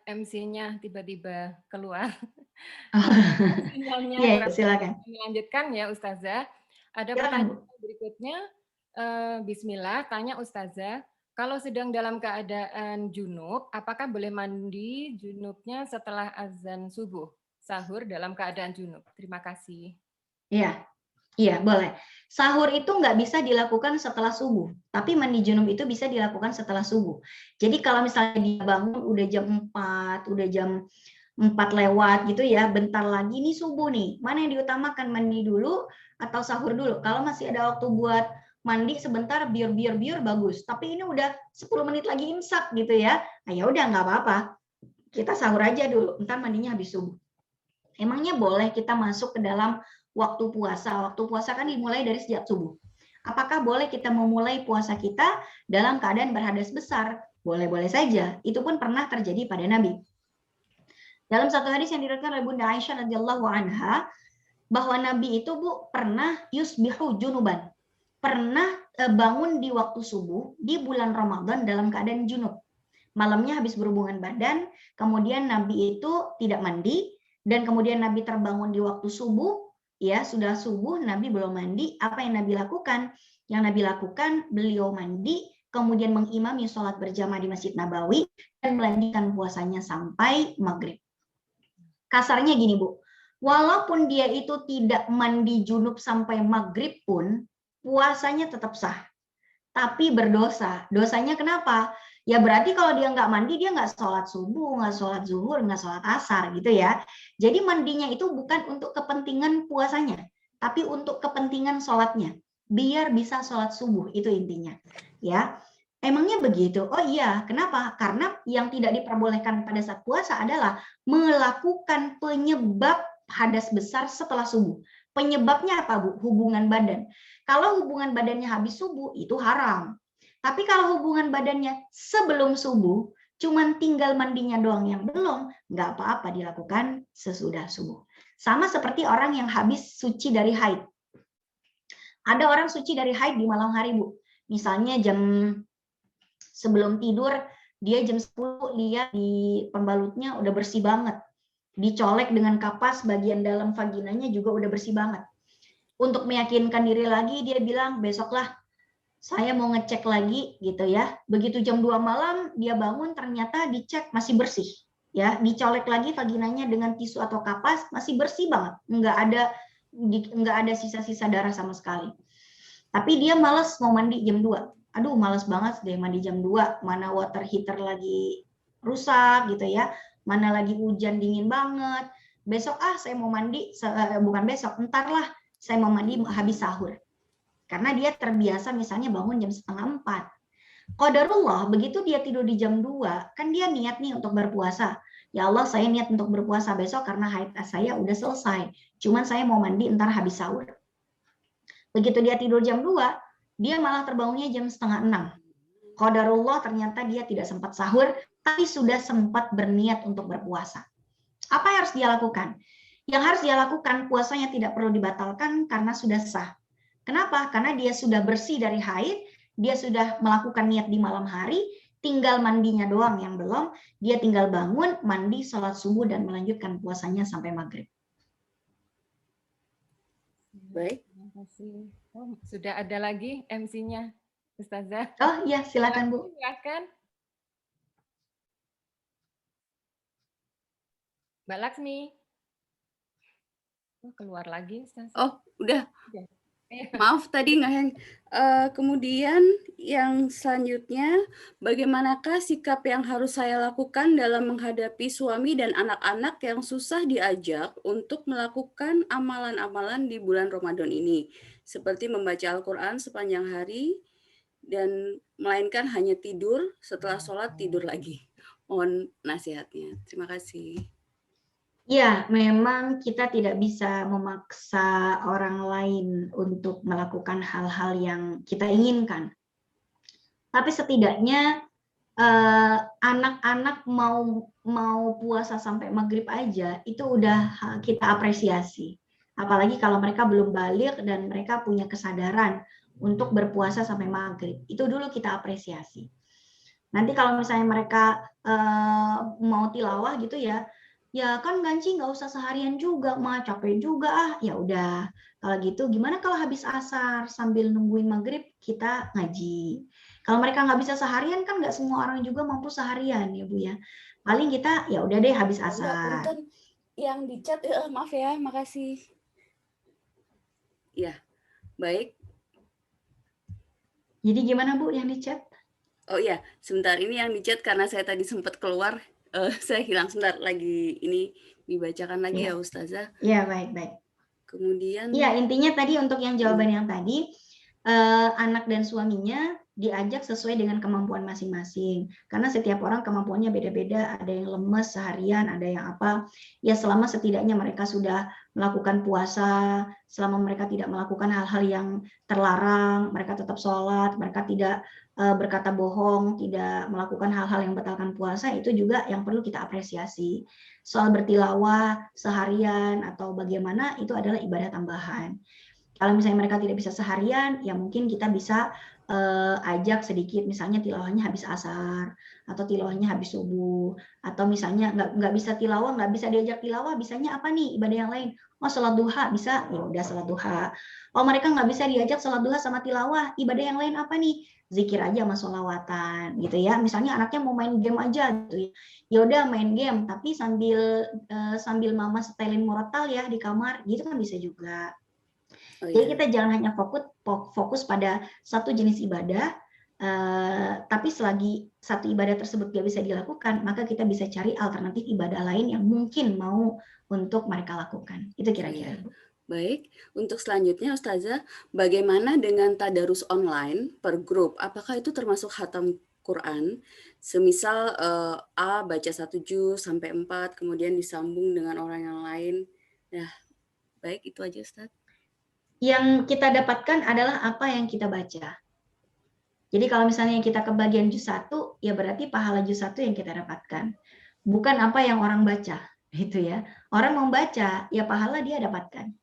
MC-nya tiba-tiba keluar. Sinyalnya Iya, kurang silakan. melanjutkan ya Ustazah. Ada pertanyaan berikutnya. Bismillah, tanya Ustazah, kalau sedang dalam keadaan junub, apakah boleh mandi junubnya setelah azan subuh? Sahur dalam keadaan junub. Terima kasih. Iya. Iya, boleh. Sahur itu nggak bisa dilakukan setelah subuh, tapi mandi junub itu bisa dilakukan setelah subuh. Jadi kalau misalnya dia bangun udah jam 4, udah jam 4 lewat gitu ya, bentar lagi nih subuh nih. Mana yang diutamakan, mandi dulu atau sahur dulu? Kalau masih ada waktu buat mandi sebentar biar bagus. Tapi ini udah 10 menit lagi imsak gitu ya. Nah, ya udah nggak apa-apa. Kita sahur aja dulu, entar mandinya habis subuh. Emangnya boleh kita masuk ke dalam waktu puasa? Waktu puasa kan dimulai dari sejak subuh. Apakah boleh kita memulai puasa kita dalam keadaan berhadas besar? Boleh-boleh saja. Itu pun pernah terjadi pada Nabi. Dalam satu hadis yang diriwayatkan oleh Bunda Aisyah radhiyallahu anha, bahwa Nabi itu pernah yusbihu junuban. Pernah bangun di waktu subuh di bulan Ramadan dalam keadaan junub. Malamnya habis berhubungan badan, kemudian Nabi itu tidak mandi, dan kemudian Nabi terbangun di waktu subuh, ya sudah subuh, Nabi belum mandi. Apa yang Nabi lakukan? Yang Nabi lakukan, beliau mandi, kemudian mengimami sholat berjamaah di Masjid Nabawi, dan melanjutkan puasanya sampai maghrib. Kasarnya gini Bu, walaupun dia itu tidak mandi junub sampai maghrib pun, puasanya tetap sah. Tapi berdosa. Dosanya kenapa? Ya berarti kalau dia nggak mandi, dia nggak sholat subuh, nggak sholat zuhur, nggak sholat asar gitu ya. Jadi mandinya itu bukan untuk kepentingan puasanya, tapi untuk kepentingan sholatnya. Biar bisa sholat subuh, itu intinya. Ya, emangnya begitu? Oh iya, kenapa? Karena yang tidak diperbolehkan pada saat puasa adalah melakukan penyebab hadas besar setelah subuh. Penyebabnya apa, Bu? Hubungan badan. Kalau hubungan badannya habis subuh, itu haram. Tapi kalau hubungan badannya sebelum subuh, cuman tinggal mandinya doang yang belum, nggak apa-apa dilakukan sesudah subuh. Sama seperti orang yang habis suci dari haid. Ada orang suci dari haid di malam hari, Bu. Misalnya jam sebelum tidur, dia jam 10 lihat di pembalutnya udah bersih banget. Dicolek dengan kapas, bagian dalam vaginanya juga udah bersih banget. Untuk meyakinkan diri lagi, dia bilang, besoklah saya mau ngecek lagi gitu ya. Begitu jam 2 malam dia bangun, ternyata dicek masih bersih. Ya, dicolek lagi vaginanya dengan tisu atau kapas, masih bersih banget. Nggak ada sisa-sisa darah sama sekali. Tapi dia malas mau mandi jam 2. Aduh, malas banget deh mandi jam 2. Mana water heater lagi rusak gitu ya. Mana lagi hujan dingin banget. Besok saya mau mandi, bukan besok, entar lah saya mau mandi habis sahur. Karena dia terbiasa misalnya bangun jam 3:30. Qadarullah, begitu dia tidur di jam 2, kan dia niat nih untuk berpuasa. Ya Allah, saya niat untuk berpuasa besok karena haid saya udah selesai. Cuman saya mau mandi entar habis sahur. Begitu dia tidur jam 2, dia malah terbangunnya jam 5:30. Qadarullah, ternyata dia tidak sempat sahur, tapi sudah sempat berniat untuk berpuasa. Apa yang harus dia lakukan? Yang harus dia lakukan, puasanya tidak perlu dibatalkan karena sudah sah. Kenapa? Karena dia sudah bersih dari haid, dia sudah melakukan niat di malam hari, tinggal mandinya doang yang belum, dia tinggal bangun, mandi, sholat subuh, dan melanjutkan puasanya sampai maghrib. Baik. Terima kasih. Oh, sudah ada lagi MC-nya, Ustazah. Oh iya, silakan Bu. Silakan. Mbak Laksmi. Oh, keluar lagi, Ustazah. Oh, udah. Maaf tadi ngeheng. Kemudian yang selanjutnya, bagaimanakah sikap yang harus saya lakukan dalam menghadapi suami dan anak-anak yang susah diajak untuk melakukan amalan-amalan di bulan Ramadan ini, seperti membaca Al-Quran sepanjang hari, dan melainkan hanya tidur, setelah sholat tidur lagi. Mohon nasihatnya. Terima kasih. Ya, memang kita tidak bisa memaksa orang lain untuk melakukan hal-hal yang kita inginkan. Tapi setidaknya anak-anak mau puasa sampai maghrib aja itu udah kita apresiasi. Apalagi kalau mereka belum balik dan mereka punya kesadaran untuk berpuasa sampai maghrib. Itu dulu kita apresiasi. Nanti kalau misalnya mereka mau tilawah gitu ya kan Ganci nggak usah seharian juga, mah capek juga ya udah. Kalau gitu gimana kalau habis asar sambil nungguin maghrib kita ngaji. Kalau mereka nggak bisa seharian kan nggak semua orang juga mampu seharian ya Bu ya. Paling kita ya udah deh habis asar. Punten, yang di chat maaf ya, makasih. Ya, baik. Jadi gimana Bu yang di chat? Oh iya, sebentar, ini yang di chat karena saya tadi sempat keluar, saya hilang sebentar, lagi ini dibacakan lagi ya Ustazah. Iya, baik. Kemudian ya intinya tadi untuk yang jawaban yang tadi, anak dan suaminya diajak sesuai dengan kemampuan masing-masing. Karena setiap orang kemampuannya beda-beda, ada yang lemes seharian, ada yang apa. Ya selama setidaknya mereka sudah melakukan puasa, selama mereka tidak melakukan hal-hal yang terlarang, mereka tetap sholat, mereka tidak berkata bohong, tidak melakukan hal-hal yang membatalkan puasa, itu juga yang perlu kita apresiasi. Soal bertilawah seharian atau bagaimana, itu adalah ibadah tambahan. Kalau misalnya mereka tidak bisa seharian, ya mungkin kita bisa ajak sedikit, misalnya tilawahnya habis asar, atau tilawahnya habis subuh, atau misalnya nggak bisa tilawah, nggak bisa diajak tilawah, bisanya apa nih ibadah yang lain? Oh sholat duha bisa, ya udah sholat duha. Oh mereka nggak bisa diajak sholat duha sama tilawah, ibadah yang lain apa nih? Zikir aja sama sholawatan gitu ya. Misalnya anaknya mau main game aja gitu ya. Ya udah main game, tapi sambil mama setelin murotal ya di kamar, gitu kan bisa juga. Jadi kita jangan hanya fokus pada satu jenis ibadah, tapi selagi satu ibadah tersebut gak bisa dilakukan, maka kita bisa cari alternatif ibadah lain yang mungkin mau untuk mereka lakukan. Itu kira-kira. Baik, untuk selanjutnya Ustazah, bagaimana dengan tadarus online per grup? Apakah itu termasuk khatam Quran? Semisal A baca 1 juz sampai 4, kemudian disambung dengan orang yang lain. Nah, baik itu aja Ustaz. Yang kita dapatkan adalah apa yang kita baca. Jadi kalau misalnya kita ke bagian juz 1, ya berarti pahala juz 1 yang kita dapatkan. Bukan apa yang orang baca, gitu ya. Orang membaca, ya pahala dia dapatkan.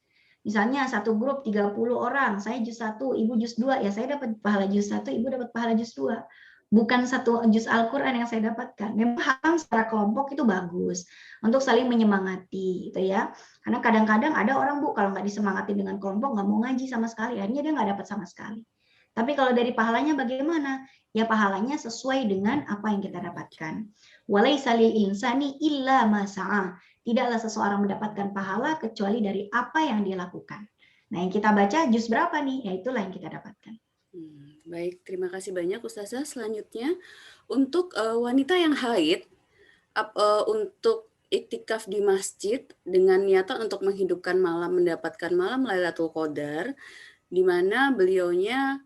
Misalnya satu grup 30 orang, saya juz 1, ibu juz 2, ya saya dapat pahala juz 1, ibu dapat pahala juz 2. Bukan satu juz Al-Quran yang saya dapatkan. Memang hatam secara kelompok itu bagus untuk saling menyemangati, gitu ya. Karena kadang-kadang ada orang Bu kalau nggak disemangati dengan kelompok nggak mau ngaji sama sekali, akhirnya dia nggak dapat sama sekali. Tapi kalau dari pahalanya bagaimana? Ya pahalanya sesuai dengan apa yang kita dapatkan. Walaisa lil insani illa ma sa'a. Tidaklah seseorang mendapatkan pahala kecuali dari apa yang dia lakukan. Nah, yang kita baca juz berapa nih? Ya itulah yang kita dapatkan. Baik, terima kasih banyak Ustazah. Selanjutnya, untuk wanita yang haid, untuk iktikaf di masjid dengan niatan untuk menghidupkan malam, mendapatkan malam Lailatul Qadar, di mana beliaunya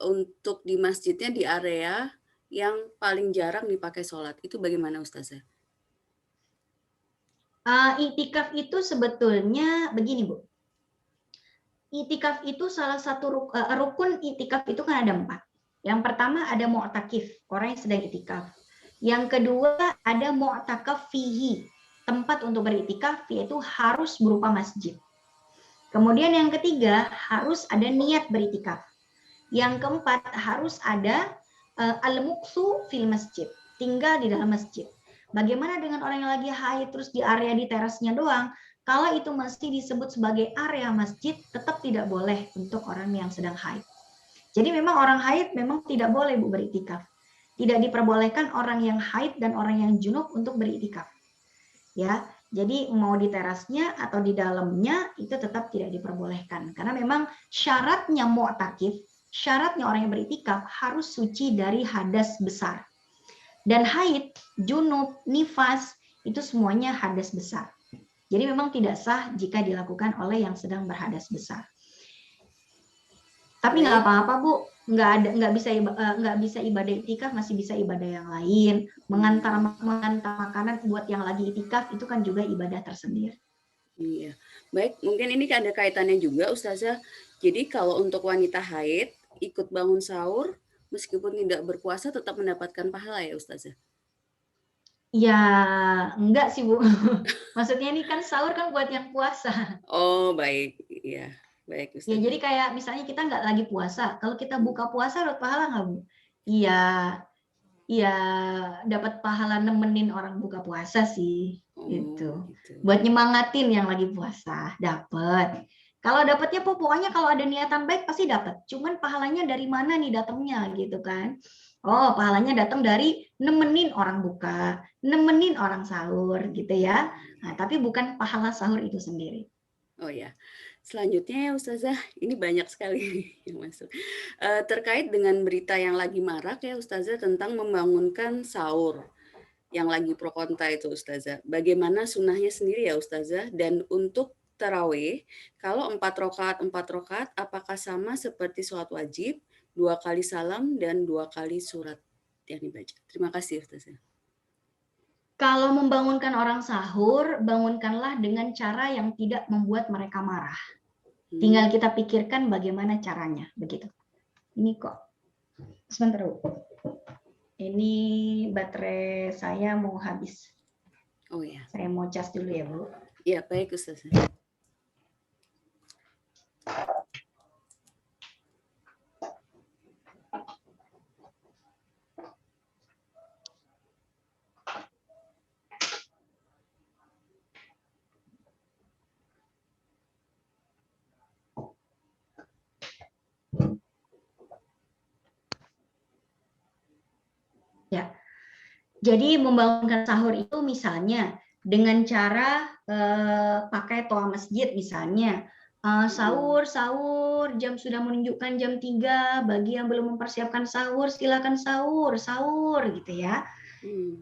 untuk di masjidnya di area yang paling jarang dipakai sholat. Itu bagaimana Ustazah? Iktikaf itu sebetulnya begini Bu. Iktikaf itu salah satu rukun iktikaf itu kan ada 4. Yang pertama ada mu'takif, orang yang sedang iktikaf. Yang kedua ada mu'takaf fihi, tempat untuk beriktikaf yaitu harus berupa masjid. Kemudian yang ketiga harus ada niat beriktikaf. Yang keempat harus ada al-muqsu fil masjid, tinggal di dalam masjid. Bagaimana dengan orang yang lagi haid terus di area di terasnya doang? Kalau itu masih disebut sebagai area masjid, tetap tidak boleh untuk orang yang sedang haid. Jadi memang orang haid memang tidak boleh Bu beriktikaf. Tidak diperbolehkan orang yang haid dan orang yang junub untuk beriktikaf. Ya, jadi mau di terasnya atau di dalamnya itu tetap tidak diperbolehkan. Karena memang syaratnya mu'takif, syaratnya orang yang beriktikaf harus suci dari hadas besar. Dan haid, junub, nifas, itu semuanya hadas besar. Jadi memang tidak sah jika dilakukan oleh yang sedang berhadas besar. Tapi nggak apa-apa Bu, nggak bisa ibadah itikaf, masih bisa ibadah yang lain. Mengantar makanan buat yang lagi itikaf itu kan juga ibadah tersendiri. Iya, baik. Mungkin ini ada kaitannya juga, Ustazah. Jadi kalau untuk wanita haid ikut bangun sahur, meskipun tidak berpuasa tetap mendapatkan pahala ya, Ustazah? Ya, enggak sih, Bu. Maksudnya ini kan sahur kan buat yang puasa. Oh, baik. Iya, baik, Ya, Ustazah. jadi kayak misalnya kita nggak lagi puasa. Kalau kita buka puasa dapat pahala nggak, Bu? Iya, iya dapat pahala nemenin orang buka puasa sih. Gitu. Buat nyemangatin yang lagi puasa, dapat. Kalau dapatnya pokoknya kalau ada niatan baik pasti dapat. Cuman pahalanya dari mana nih datangnya gitu kan? Oh, pahalanya datang dari nemenin orang buka, nemenin orang sahur gitu ya. Nah, tapi bukan pahala sahur itu sendiri. Oh ya. Selanjutnya ya Ustazah, ini banyak sekali yang masuk. Terkait dengan berita yang lagi marak ya Ustazah tentang membangunkan sahur yang lagi pro kontra itu Ustazah. Bagaimana sunnahnya sendiri ya Ustazah? Dan untuk tarawih, kalau 4 rakaat, apakah sama seperti sholat wajib, 2 kali salam dan 2 kali surat yang dibaca? Terima kasih Ustazah. Kalau membangunkan orang sahur, bangunkanlah dengan cara yang tidak membuat mereka marah. Tinggal kita pikirkan bagaimana caranya, begitu. Ini kok, sebentar Bu. Ini baterai saya mau habis. Oh ya. Saya mau cas dulu ya Bu. Iya, baik Ustazah. Ya, jadi membangunkan sahur itu misalnya dengan cara pakai toa masjid misalnya. Sahur jam sudah menunjukkan jam 3, bagi yang belum mempersiapkan sahur silakan sahur gitu ya.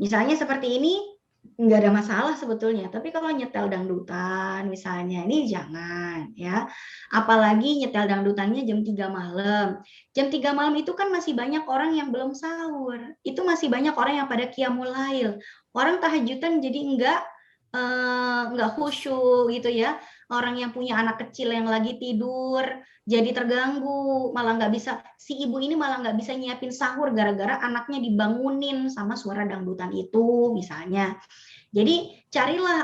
Misalnya seperti ini nggak ada masalah sebetulnya, tapi kalau nyetel dangdutan misalnya ini jangan ya, apalagi nyetel dangdutannya jam 3 malam. Jam 3 malam itu kan masih banyak orang yang belum sahur, itu masih banyak orang yang pada qiyamul lail, orang tahajudan jadi nggak khusyuk gitu ya. Orang yang punya anak kecil yang lagi tidur jadi terganggu, malah nggak bisa, si ibu ini malah nggak bisa nyiapin sahur gara-gara anaknya dibangunin sama suara dangdutan itu misalnya. Jadi carilah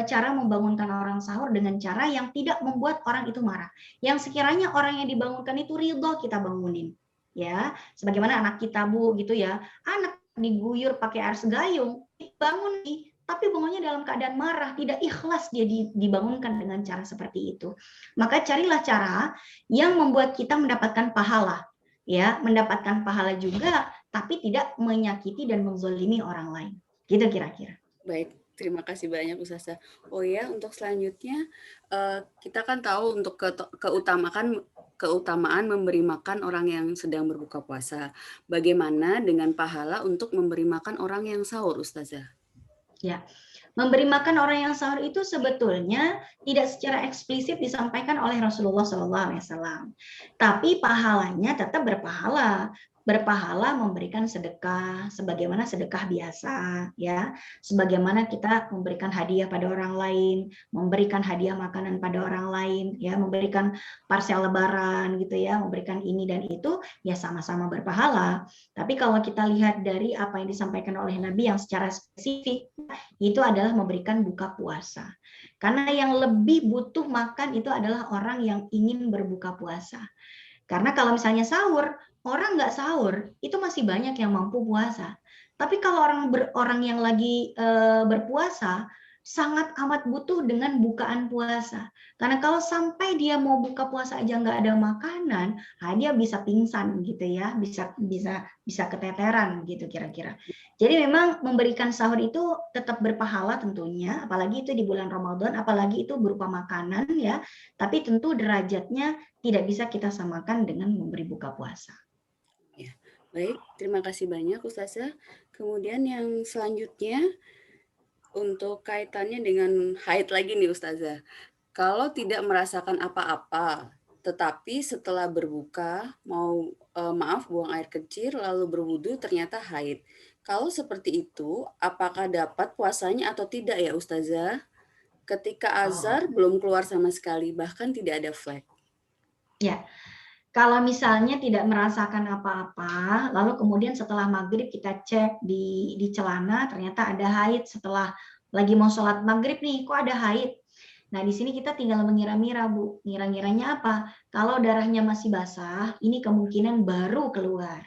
cara membangunkan orang sahur dengan cara yang tidak membuat orang itu marah, yang sekiranya orang yang dibangunkan itu ridho kita bangunin ya, sebagaimana anak kita Bu gitu ya, anak diguyur pakai air segayung bangun nih, tapi bangunnya dalam keadaan marah, tidak ikhlas dia dibangunkan dengan cara seperti itu. Maka carilah cara yang membuat kita mendapatkan pahala, ya, mendapatkan pahala juga, tapi tidak menyakiti dan menzolimi orang lain. Gitu kira-kira. Baik, terima kasih banyak Ustazah. Oh ya, untuk selanjutnya kita kan tahu untuk keutamaan memberi makan orang yang sedang berbuka puasa. Bagaimana dengan pahala untuk memberi makan orang yang sahur, Ustazah? Ya, memberi makan orang yang sahur itu sebetulnya tidak secara eksplisit disampaikan oleh Rasulullah SAW. Tapi pahalanya tetap berpahala. Berpahala memberikan sedekah, sebagaimana sedekah biasa, ya. Sebagaimana kita memberikan hadiah pada orang lain, memberikan hadiah makanan pada orang lain, ya, memberikan parsel lebaran, gitu ya, memberikan ini dan itu, ya sama-sama berpahala. Tapi kalau kita lihat dari apa yang disampaikan oleh Nabi yang secara spesifik, itu adalah memberikan buka puasa. Karena yang lebih butuh makan itu adalah orang yang ingin berbuka puasa. Karena kalau misalnya sahur, orang nggak sahur, itu masih banyak yang mampu puasa. Tapi kalau orang yang lagi berpuasa, sangat amat butuh dengan bukaan puasa. Karena kalau sampai dia mau buka puasa aja nggak ada makanan, dia bisa pingsan gitu ya, bisa keteteran gitu kira-kira. Jadi memang memberikan sahur itu tetap berpahala tentunya, apalagi itu di bulan Ramadan, apalagi itu berupa makanan ya. Tapi tentu derajatnya tidak bisa kita samakan dengan memberi buka puasa. Ya, baik, terima kasih banyak Ustazah. Kemudian yang selanjutnya untuk kaitannya dengan haid lagi nih Ustazah. Kalau tidak merasakan apa-apa, Tetapi setelah berbuka, buang air kecil lalu berwudu ternyata haid. Kalau seperti itu, apakah dapat puasanya atau tidak ya Ustazah? Ketika azhar belum keluar sama sekali, bahkan tidak ada flek. Ya, kalau misalnya tidak merasakan apa-apa, lalu kemudian setelah maghrib kita cek di celana, ternyata ada haid setelah lagi mau sholat maghrib nih, kok ada haid? Nah, di sini kita tinggal mengira-ngira, Bu. Ngira-ngiranya apa? Kalau darahnya masih basah, ini kemungkinan baru keluar.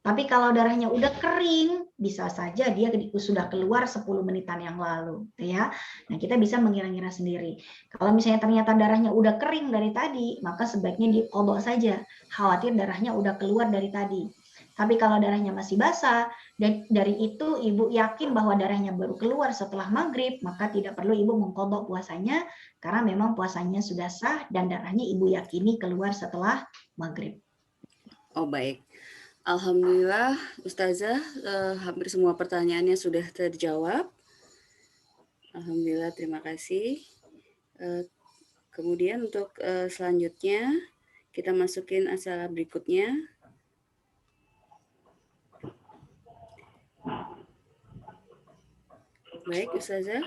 Tapi kalau darahnya udah kering, bisa saja dia sudah keluar 10 menitan yang lalu, ya. Nah, kita bisa mengira-ngira sendiri. Kalau misalnya ternyata darahnya udah kering dari tadi, maka sebaiknya diqadha saja. Khawatir darahnya udah keluar dari tadi. Tapi kalau darahnya masih basah, dan dari itu ibu yakin bahwa darahnya baru keluar setelah maghrib, maka tidak perlu ibu mengqadha puasanya, karena memang puasanya sudah sah dan darahnya ibu yakini keluar setelah maghrib. Oh baik. Alhamdulillah Ustazah, hampir semua pertanyaannya sudah terjawab. Alhamdulillah, terima kasih. Kemudian untuk selanjutnya, kita masukin acara berikutnya. Baik Ustazah.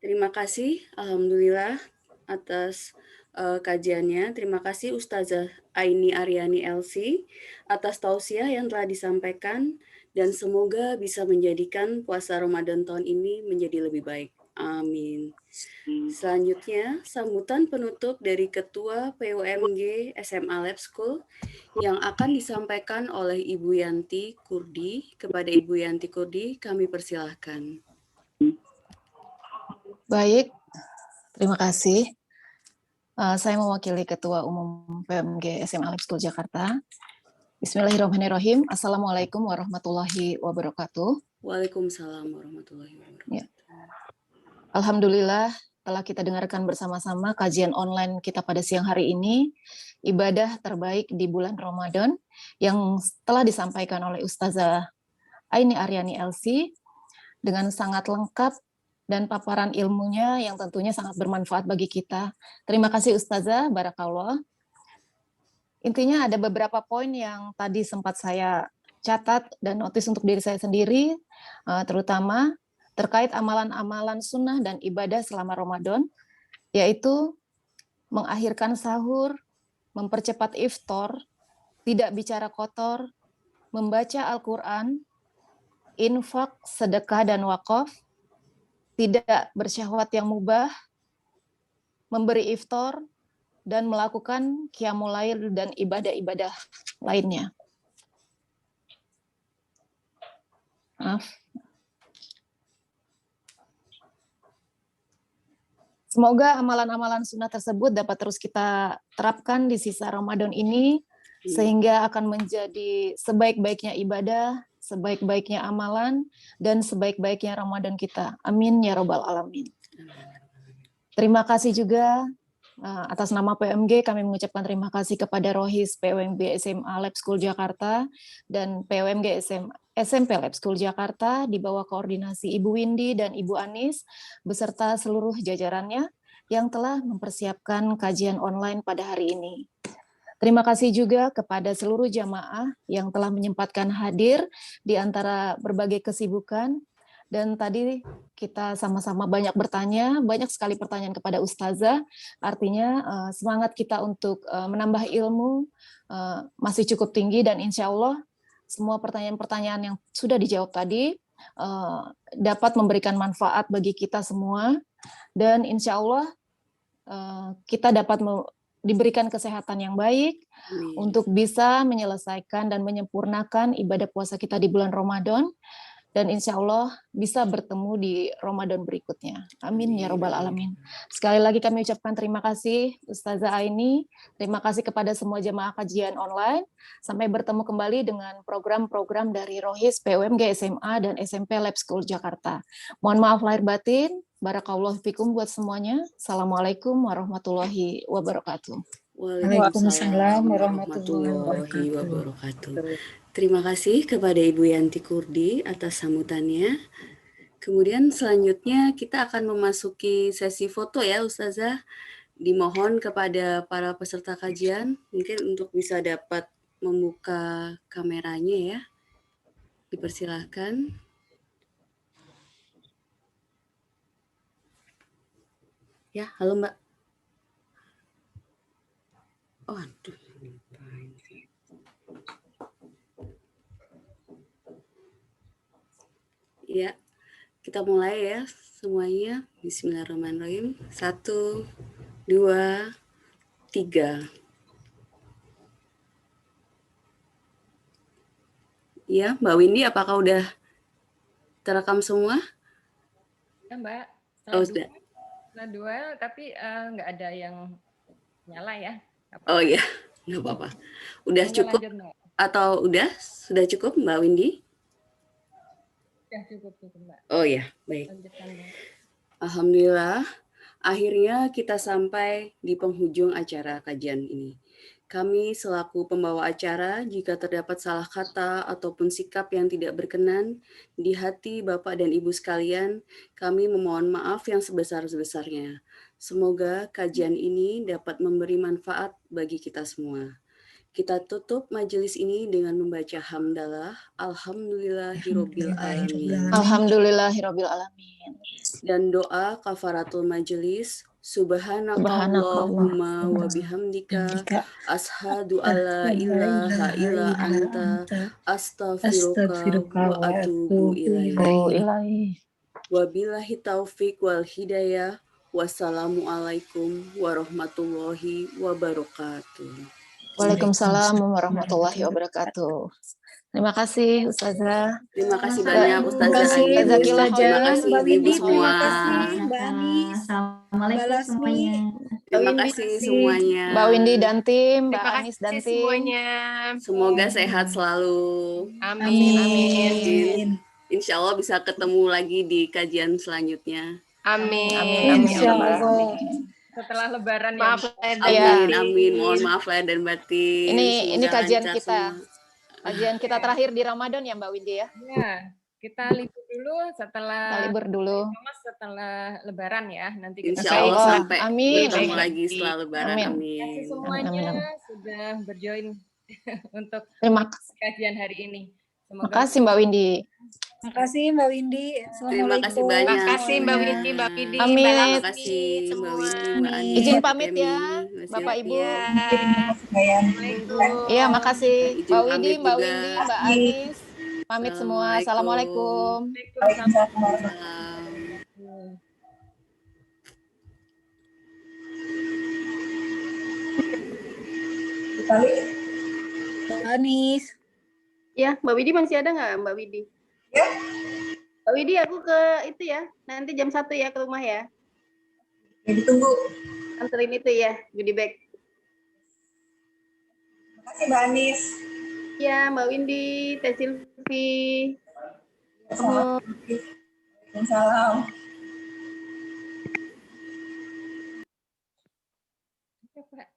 Terima kasih, Alhamdulillah atas kajiannya. Terima kasih Ustazah Aini Aryani LC atas tausiah yang telah disampaikan dan semoga bisa menjadikan puasa Ramadan tahun ini menjadi lebih baik. Amin. Selanjutnya, sambutan penutup dari Ketua PUMG SMA Lab School yang akan disampaikan oleh Ibu Yanti Kurdi. Kepada Ibu Yanti Kurdi, kami persilahkan. Baik, terima kasih. Saya mewakili Ketua Umum PUMG SMA Lab School Jakarta. Bismillahirrahmanirrahim. Assalamualaikum warahmatullahi wabarakatuh. Waalaikumsalam warahmatullahi wabarakatuh. Ya. Alhamdulillah telah kita dengarkan bersama-sama kajian online kita pada siang hari ini, ibadah terbaik di bulan Ramadan yang telah disampaikan oleh Ustazah Aini Aryani LC dengan sangat lengkap dan paparan ilmunya yang tentunya sangat bermanfaat bagi kita. Terima kasih Ustazah, barakallah. Intinya ada beberapa poin yang tadi sempat saya catat dan notis untuk diri saya sendiri, terutama terkait amalan-amalan sunnah dan ibadah selama Ramadan, yaitu mengakhirkan sahur, mempercepat iftar, tidak bicara kotor, membaca Al-Quran, infak, sedekah, dan wakaf, tidak bersyahwat yang mubah, memberi iftar, dan melakukan qiyamul lail dan ibadah-ibadah lainnya. Maaf. Semoga amalan-amalan sunnah tersebut dapat terus kita terapkan di sisa Ramadan ini, sehingga akan menjadi sebaik-baiknya ibadah, sebaik-baiknya amalan, dan sebaik-baiknya Ramadan kita. Amin ya Rabbal Alamin. Terima kasih juga atas nama PUMG kami mengucapkan terima kasih kepada Rohis PUMG SMA Lab School Jakarta dan PUMG SMP Lab School Jakarta di bawah koordinasi Ibu Windy dan Ibu Anis beserta seluruh jajarannya yang telah mempersiapkan kajian online pada hari ini. Terima kasih juga kepada seluruh jamaah yang telah menyempatkan hadir di antara berbagai kesibukan. Dan tadi kita sama-sama banyak bertanya, banyak sekali pertanyaan kepada Ustazah. Artinya semangat kita untuk menambah ilmu masih cukup tinggi dan insya Allah semua pertanyaan-pertanyaan yang sudah dijawab tadi dapat memberikan manfaat bagi kita semua. Dan insya Allah kita dapat diberikan kesehatan yang baik untuk bisa menyelesaikan dan menyempurnakan ibadah puasa kita di bulan Ramadan. Dan insya Allah bisa bertemu di Ramadan berikutnya. Amin ya Rabbal Alamin. Sekali lagi kami ucapkan terima kasih Ustazah Aini, terima kasih kepada semua jemaah kajian online. Sampai bertemu kembali dengan program-program dari Rohis PUMG SMA dan SMP Lab School Jakarta. Mohon maaf lahir batin, barakallahu fikum buat semuanya. Assalamualaikum warahmatullahi wabarakatuh. Waalaikumsalam warahmatullahi wabarakatuh. Terima kasih kepada Ibu Yanti Kurdi atas sambutannya. Kemudian selanjutnya kita akan memasuki sesi foto ya Ustazah. Dimohon kepada para peserta kajian mungkin untuk bisa dapat membuka kameranya ya. Dipersilahkan. Ya, halo Mbak. Oh, aduh. Ya, kita mulai ya semuanya. Bismillahirrahmanirrahim. 1, 2, 3. Ya, Mbak Windy, apakah udah terekam semua? Ya, Mbak. Oh, Setelah sudah. Setelah 2, tapi nggak ada yang nyala ya. Nggak Oh apa-apa. iya, nggak apa-apa. Udah Monggo cukup lanjut, Mbak. atau udah? Sudah cukup, Mbak Windy? Ya, cukup, Mbak. Oh iya, baik. Lanjutkan, Mbak. Alhamdulillah, akhirnya kita sampai di penghujung acara kajian ini. Kami selaku pembawa acara, jika terdapat salah kata ataupun sikap yang tidak berkenan di hati Bapak dan Ibu sekalian, kami memohon maaf yang sebesar-besarnya. Semoga kajian ini dapat memberi manfaat bagi kita semua. Kita tutup majelis ini dengan membaca hamdalah, alhamdulillahirabbil alamin. Alhamdulillahirabbil alamin. Dan doa kafaratul majelis, subhanakallahumma wa bihamdika ashhadu alla ilaha illa anta astaghfiruka wa atubu ilaik. Wabillahi taufik wal hidayah. Wassalamualaikum warahmatullahi wabarakatuh. Waalaikumsalam warahmatullahi wabarakatuh. Terima kasih Ustazah. Terima kasih banyak Ustazah Ayu. Jazakillah Terima khairan. kasih Mbak Ibu Windy, semua. terima kasih. Mbak Anis, Assalamualaikum Mbak Lasmi. semuanya. Terima kasih semuanya. Mbak Windy dan tim, Mbak Terima Anis kasih dan tim. semuanya. Semoga sehat selalu. Amin. Insya Allah bisa ketemu lagi di kajian selanjutnya. Amin. Insya Allah. Setelah Lebaran Maaf ya. lahir dan Amin, batin. amin. Mohon maaf lahir dan batin. Ini Semoga kajian lancar kita. semua. Kajian kita terakhir di Ramadan ya Mbak Windy ya. Ya, kita libur dulu Kita setelah libur dulu. setelah Lebaran ya. Nanti kita Insya Allah Allah. sampai Amin. bertemu Amin. lagi setelah Lebaran. Amin. Terima Amin. kasih semuanya Amin. sudah berjoin untuk Terima kajian hari ini. Semoga kasih Mbak Windy. Terima kasih Mbak Windy. Terima kasih Assalamualaikum. banyak. Terima kasih Mbak Windy, Mbak Pidi, Amin. Mbak Terima Lasmi, kasih Mbak semua. Windy, Mbak Anis, Izin Mbak pamit Femi, ya, Mbak Bapak Silvi. Ibu. Assalamualaikum. Iya, makasih. Izin Mbak Windy, pamit Mbak juga. Windy, Mbak Anis. Pamit semua. Assalamualaikum. Waalaikumsalam. Mbak Anis. Ya, Mbak Widi masih ada nggak, Mbak Widi? Ya. Mbak Widi, aku ke itu ya, nanti jam 1 ya ke rumah ya. Ya, ditunggu. Anterin itu ya, goodie bag. Terima kasih Mbak Anis. Ya, Mbak Windy, Teh Silvi. Waalaikumsalam. Pak.